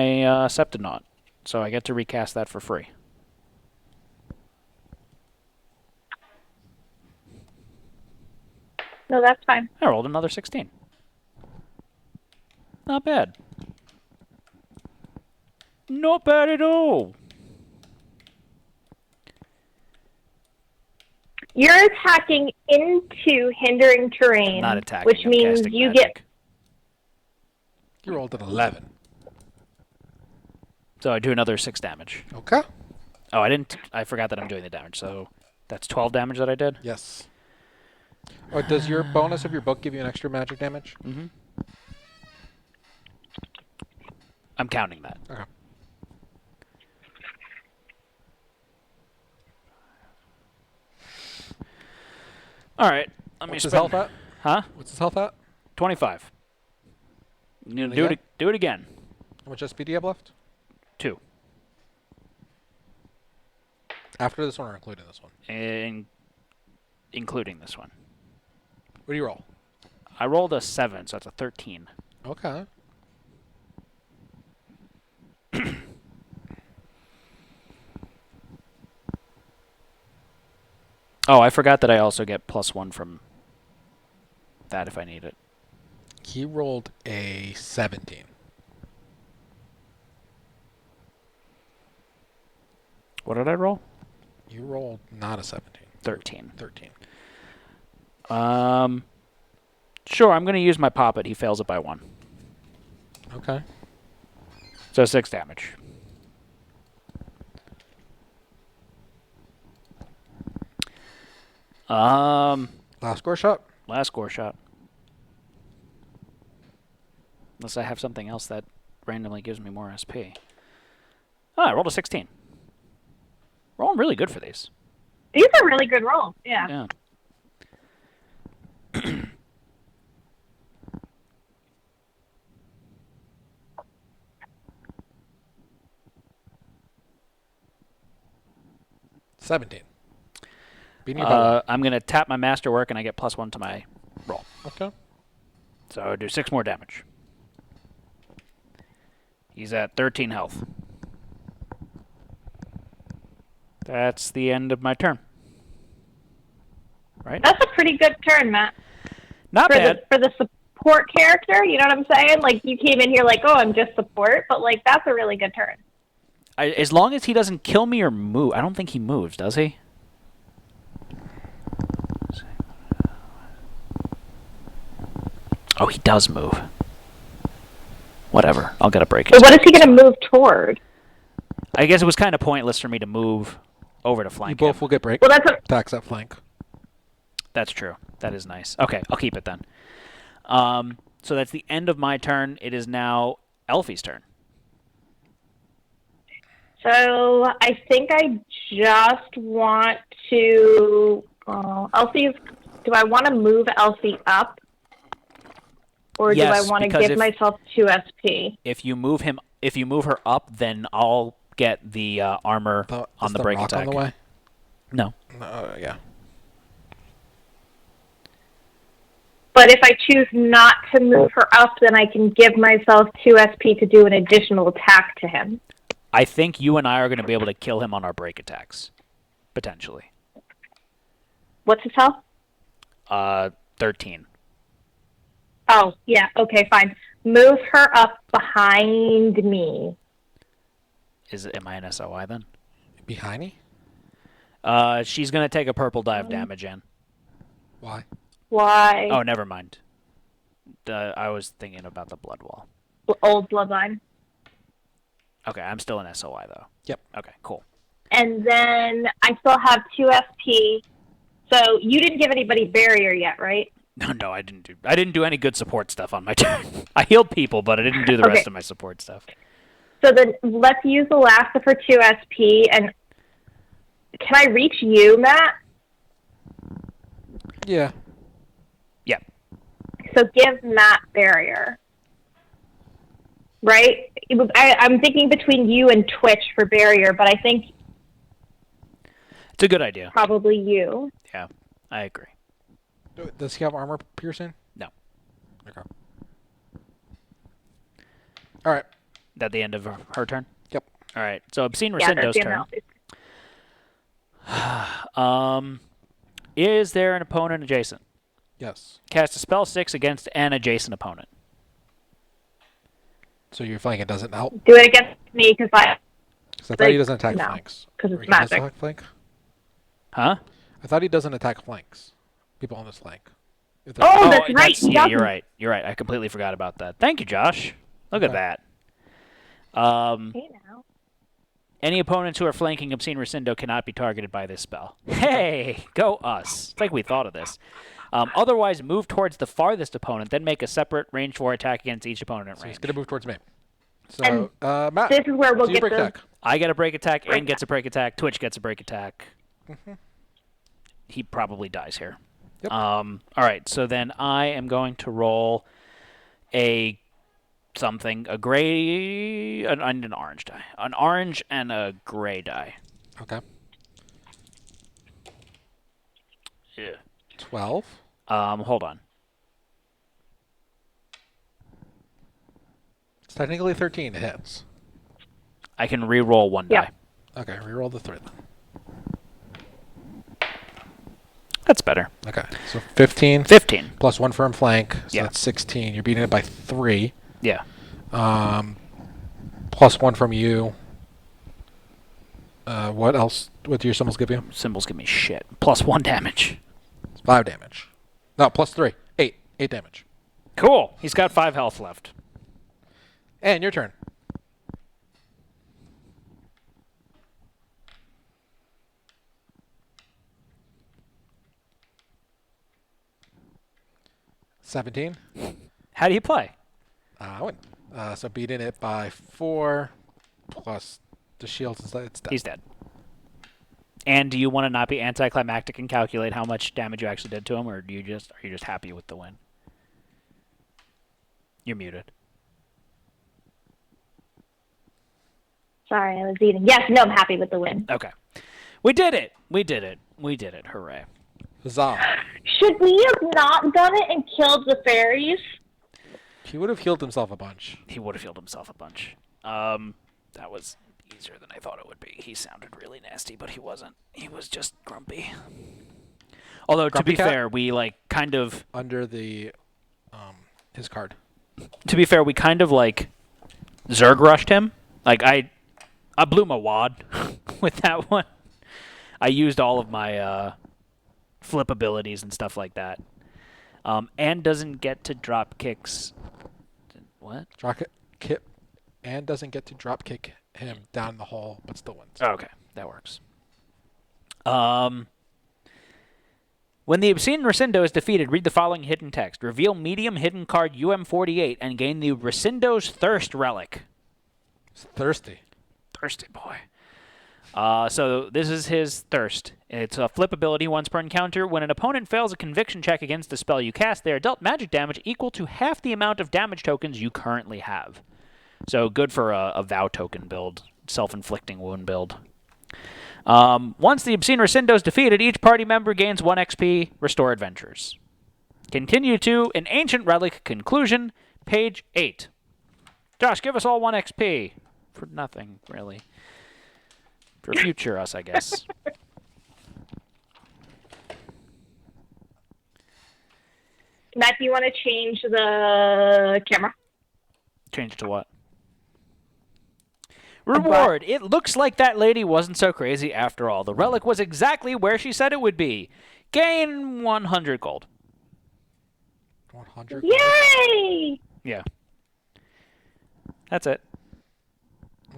Septinaut, so I get to recast that for free.
No, that's fine.
I rolled another 16. Not bad. Not bad at all.
You're attacking into hindering terrain,
Not attacking.
which
I'm
means
casting
you
magic.
You rolled an 11.
So I do another 6 damage.
Okay.
Oh, I forgot that I'm doing the damage. So that's 12 damage that I did.
Yes. Or does your bonus of your book give you an extra magic damage?
Mm-hmm. I'm counting that.
Okay.
All right.
What's his health at?
Huh?
What's his health at?
25. Do it again.
How much SP do you have left?
2.
After this one or including this one?
Including this one.
What do you roll?
I rolled a 7, so that's a 13.
Okay.
Oh, I forgot that I also get +1 from that if I need it.
He rolled a 17.
What did I roll?
You rolled not a 17.
13.
13.
Sure, I'm going to use my Poppet. He fails it by 1.
Okay.
So 6 damage.
Last Gore Shot?
Last Gore Shot. Unless I have something else that randomly gives me more SP. Oh, I rolled a 16. Rolling really good for these.
These are really good rolls. Yeah.
Yeah.
$17. Beating you by 1.
I'm going to tap my Masterwork and I get +1 to my roll.
Okay.
So I do 6 more damage. He's at 13 health. That's the end of my turn. Right?
That's a pretty good turn, Matt.
Not bad.
For the support character, you know what I'm saying? Like, you came in here like, oh, I'm just support, but, like, that's a really good turn.
As long as he doesn't kill me or move. I don't think he moves, does he? Oh, he does move. Whatever. I'll get a break.
But what is he going to move toward?
I guess it was kind of pointless for me to move over to flank
You both
him.
will get break.
Well, that's
attacks that flank.
That's true. That is nice. Okay, I'll keep it then. So that's the end of my turn. It is now Elfie's turn.
So I think I just want to... Elfie's... Do I want to move Elfie up? Or
Yes,
do I want to
because
give myself 2 SP?
If you move her up, then I'll get the armor on the break
rock
attack.
On the way?
No.
Yeah.
But if I choose not to move her up, then I can give myself 2 SP to do an additional attack to him.
I think you and I are going to be able to kill him on our break attacks. Potentially.
What's his health?
13.
Oh, yeah. Okay, fine. Move her up behind me.
Am I an SOI then?
Behind me?
She's going to take a purple die of damage in.
Why?
Why?
Oh, never mind. I was thinking about the blood wall.
Old bloodline.
Okay, I'm still an SOI though.
Yep.
Okay, cool.
And then I still have 2 SP. So you didn't give anybody barrier yet, right?
No, I didn't do any good support stuff on my turn. I healed people, but I didn't do the rest of my support stuff.
So then let's use the last of her 2 SP. And can I reach you, Matt?
Yeah.
Yep.
So give Matt barrier. Right? I'm thinking between you and Twitch for barrier, but I think
it's a good idea.
Probably you.
Yeah, I agree.
Does he have armor piercing?
No.
Okay. All right.
That the end of her turn?
Yep.
All right. So Obscene
Yeah,
Rescindo's turn. Is there an opponent adjacent?
Yes.
Cast a spell 6 against an adjacent opponent.
So your flank doesn't help?
Do it against me because I
thought he doesn't attack
no,
flanks.
because
Or
it's
he does
magic.
attack flank?
Huh?
I thought he doesn't attack flanks. People on this flank.
Oh, that's right.
Yeah, you're right. You're right. I completely forgot about that. Thank you, Josh. Look at that.
Hey now.
Any opponents who are flanking Obscene Rescindo cannot be targeted by this spell. Hey, go us. It's like we thought of this. Otherwise, move towards the farthest opponent, then make a separate range 4 attack against each opponent at range.
So he's going to move towards me. So, Matt,
This is where we'll
do you
get
break
the...
attack?
I get a break attack,
Break
and gets a break attack. Twitch gets a break attack.
Mm-hmm.
He probably dies here.
Yep.
All right, so then I am going to roll an orange die. An orange and a gray die.
Okay.
Yeah.
12.
Hold on.
It's technically 13. It hits.
I can re-roll 1
Yeah.
die.
Okay, reroll the 3 then.
That's better.
Okay, so 15.
15.
Plus 1 firm flank, so
Yeah.
that's 16. You're beating it by 3.
Yeah.
Plus 1 from you. What else? What do your symbols give you?
Symbols give me shit. Plus 1 damage.
It's 5 damage. No, plus 3. 8. 8 damage.
Cool. He's got 5 health left.
And your turn. $17.
How do you play?
I win. So beating it by 4 plus the shields. It's dead.
He's dead. And do you want to not be anticlimactic and calculate how much damage you actually did to him, or are you just happy with the win? You're muted.
Sorry, I was eating. Yes, no, I'm happy with the win.
Okay. We did it. We did it. We did it. Hooray.
Huzzah.
Should we have not done it and killed the fairies?
He would have healed himself a bunch.
He would have healed himself a bunch. That was easier than I thought it would be. He sounded really nasty, but he wasn't. He was just grumpy. Although,
Grumpy
to be
cat?
fair, we, kind of...
Under the, his card.
To be fair, we kind of, Zerg rushed him. I blew my wad with that one. I used all of my flip abilities and stuff like that. And doesn't get to drop kicks. What?
And doesn't get to drop kick him down the hall, but still wins.
Okay, that works. When the Obscene Rescindo is defeated, read the following hidden text. Reveal medium hidden card UM48 and gain the Rescindo's Thirst Relic.
It's thirsty.
Thirsty boy. So this is his Thirst. It's a flip ability once per encounter. When an opponent fails a conviction check against the spell you cast, they are dealt magic damage equal to half the amount of damage tokens you currently have. So good for a Vow token build, self-inflicting wound build. Once the Obscene Rescindo is defeated, each party member gains 1 XP, restore adventures. Continue to an Ancient Relic conclusion, page 8. Josh, give us all 1 XP. For nothing, really. For future us, I guess.
Matt, do you want to change the camera?
Change to what? Reward. It looks like that lady wasn't so crazy after all. The relic was exactly where she said it would be. Gain 100 gold.
100?
Yay!
Yeah. That's it.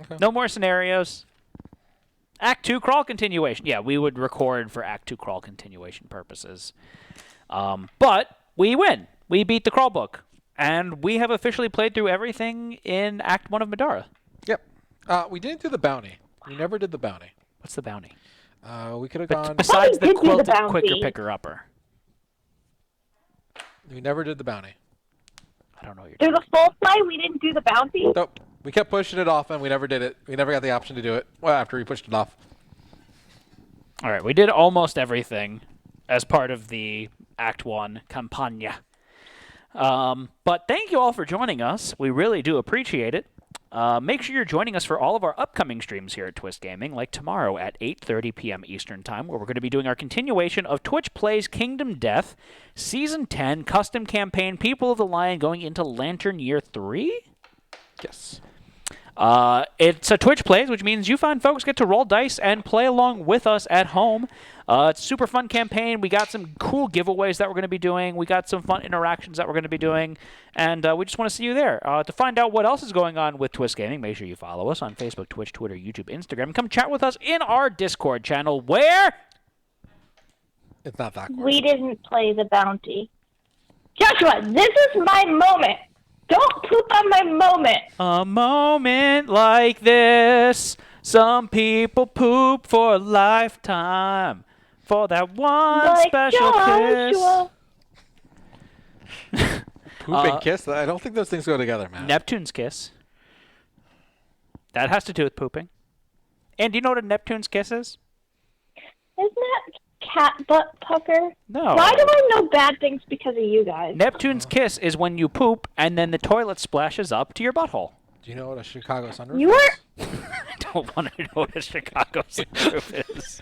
Okay.
No more scenarios. Act 2 crawl continuation. Yeah, we would record for Act 2 crawl continuation purposes. But we win. We beat the crawl book. And we have officially played through everything in Act 1 of Middara.
Yep. We didn't do the bounty. We never did the bounty.
What's the bounty?
We could have gone...
Besides the
did do the
quilted
bounty.
quicker picker-upper.
We never did the bounty.
I don't know what you're
Through
talking
the full play, we didn't do the bounty?
Nope. We kept pushing it off, and we never did it. We never got the option to do it. Well, after we pushed it off.
All right, we did almost everything as part of the Act 1 Campagna. But thank you all for joining us. We really do appreciate it. Make sure you're joining us for all of our upcoming streams here at Twist Gaming, like tomorrow at 8:30 p.m. Eastern Time, where we're going to be doing our continuation of Twitch Plays Kingdom Death, Season 10, Custom Campaign, People of the Lion, going into Lantern Year 3?
Yes.
It's a Twitch Plays, which means you fine folks get to roll dice and play along with us at home. It's a super fun campaign. We got some cool giveaways that we're going to be doing. We got some fun interactions that we're going to be doing. And we just want to see you there. To find out what else is going on with Twist Gaming, make sure you follow us on Facebook, Twitch, Twitter, YouTube, Instagram. Come chat with us in our Discord channel where...
It's not that
We didn't play the bounty. Joshua, this is my moment. Don't poop on my moment.
A moment like this, some people poop for a lifetime. For that one
Like
special
Joshua.
kiss.
Poop and kiss? I don't think those things go together, man.
Neptune's kiss. That has to do with pooping. And do you know what a Neptune's kiss is?
Isn't that cat butt pucker?
No.
Why do I know bad things because of you guys?
Neptune's kiss is when you poop and then the toilet splashes up to your butthole.
Do you know what a Chicago sunroof
You
is?
are...
I don't want to know what a Chicago sunroof is.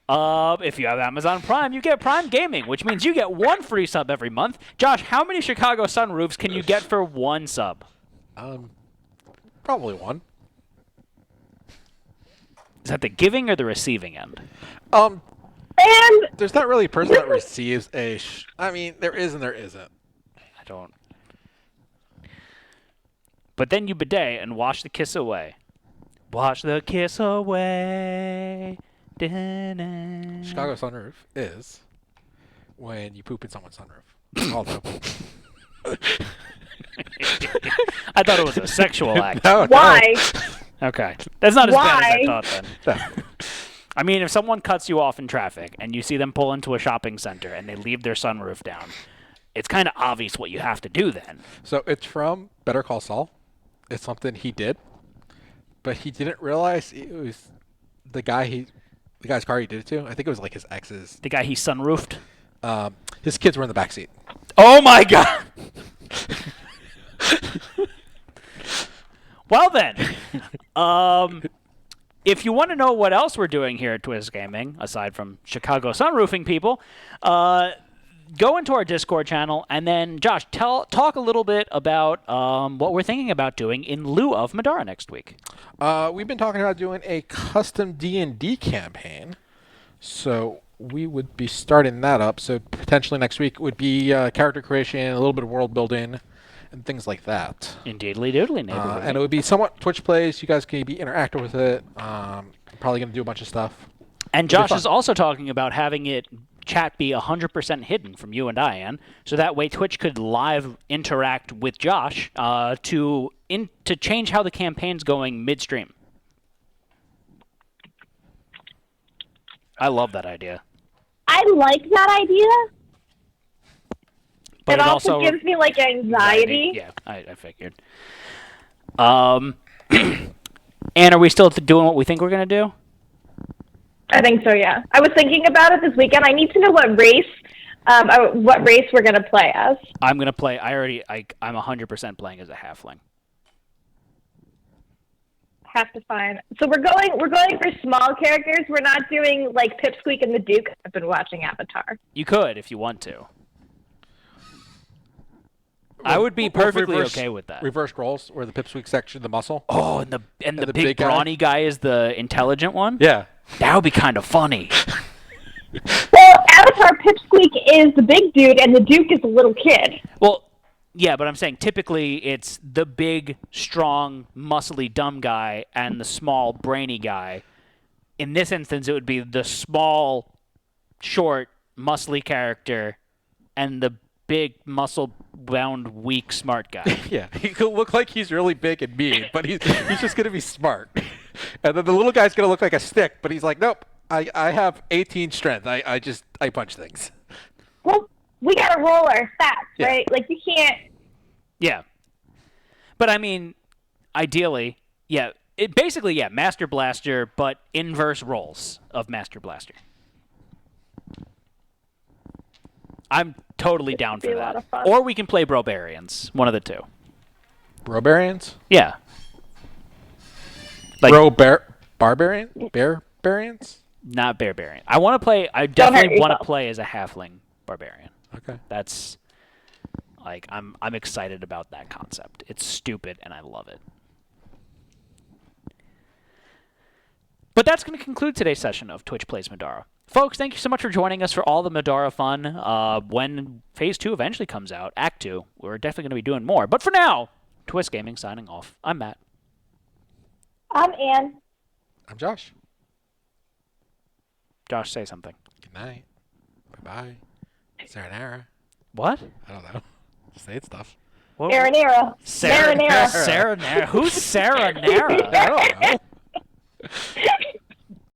If you have Amazon Prime, you get Prime Gaming, which means you get 1 free sub every month. Josh, how many Chicago sunroofs can you get for 1 sub?
Probably 1.
Is that the giving or the receiving end?
And
There's not really a person that receives a... I mean, there is and there isn't.
I don't. But then you bidet and wash the kiss away. Wash the kiss away. Da-na.
Chicago sunroof is when you poop in someone's sunroof. Although...
I thought it was a sexual act.
No,
why?
Okay. That's not as bad as I
Why?
thought then.
No.
I mean, if someone cuts you off in traffic and you see them pull into a shopping center and they leave their sunroof down, it's kind of obvious what you have to do then.
So it's from Better Call Saul. It's something he did, but he didn't realize it was the guy's car he did it to. I think it was like his ex's.
The guy he sunroofed.
His kids were in the back seat.
Oh my god! Well then, if you want to know what else we're doing here at Twist Gaming, aside from Chicago sunroofing people, go into our Discord channel and then, Josh, talk a little bit about what we're thinking about doing in lieu of Middara next week.
We've been talking about doing a custom D&D campaign. So we would be starting that up. So potentially next week would be character creation, a little bit of world building, and things like that.
Indeedly doodly,
And it would be somewhat Twitch plays. You guys can be interactive with it. Probably going to do a bunch of stuff.
And Josh is also talking about having it chat be 100% hidden from you and Diane, so that way Twitch could live interact with Josh to change how the campaign's going midstream. I love that idea.
I like that idea.
But
it also gives me like anxiety.
Yeah, I figured. Anne, are we still doing what we think we're going to do?
I think so, yeah. I was thinking about it this weekend. I need to know what race we're going to play as.
I'm going to play, I'm 100% playing as a halfling.
Have to find. So we're going for small characters. We're not doing like Pipsqueak and the Duke. I've been watching Avatar.
You could if you want to. I would be perfectly okay with that.
Reverse roles, or the Pipsqueak section, the muscle.
Oh, and the big brawny guy is the intelligent one?
Yeah.
That would be kind of funny.
Well, Avatar Pipsqueak is the big dude, and the Duke is the little kid.
Well, yeah, but I'm saying typically it's the big, strong, muscly, dumb guy and the small, brainy guy. In this instance, it would be the small, short, muscly character and the big, muscle-bound, weak, smart guy.
Yeah, he could look like he's really big and mean, but he's just going to be smart. And then the little guy's going to look like a stick, but he's like, nope, I have 18 strength. I punch things.
Well, we got to roll our stats, right? Like, you can't...
Yeah. But, I mean, ideally, yeah, Master Blaster, but inverse roles of Master Blaster. I'm totally down for that. Or we can play Brobarians, one of the two.
Brobarians?
Yeah. Like,
Barbarian? Bearbarians?
Not Barbarian. I definitely want to play as a halfling barbarian.
Okay.
That's like I'm excited about that concept. It's stupid and I love it. But that's going to conclude today's session of Twitch Plays Middara. Folks, thank you so much for joining us for all the Middara fun. When Phase 2 eventually comes out, Act 2, we're definitely going to be doing more. But for now, Twist Gaming signing off. I'm Matt.
I'm Ann.
I'm Josh.
Josh, say something.
Good night. Bye-bye. Sayonara.
What?
I don't know. Just saying stuff.
Marinara.
Marinara. Who's Sarah Nara?
I don't know.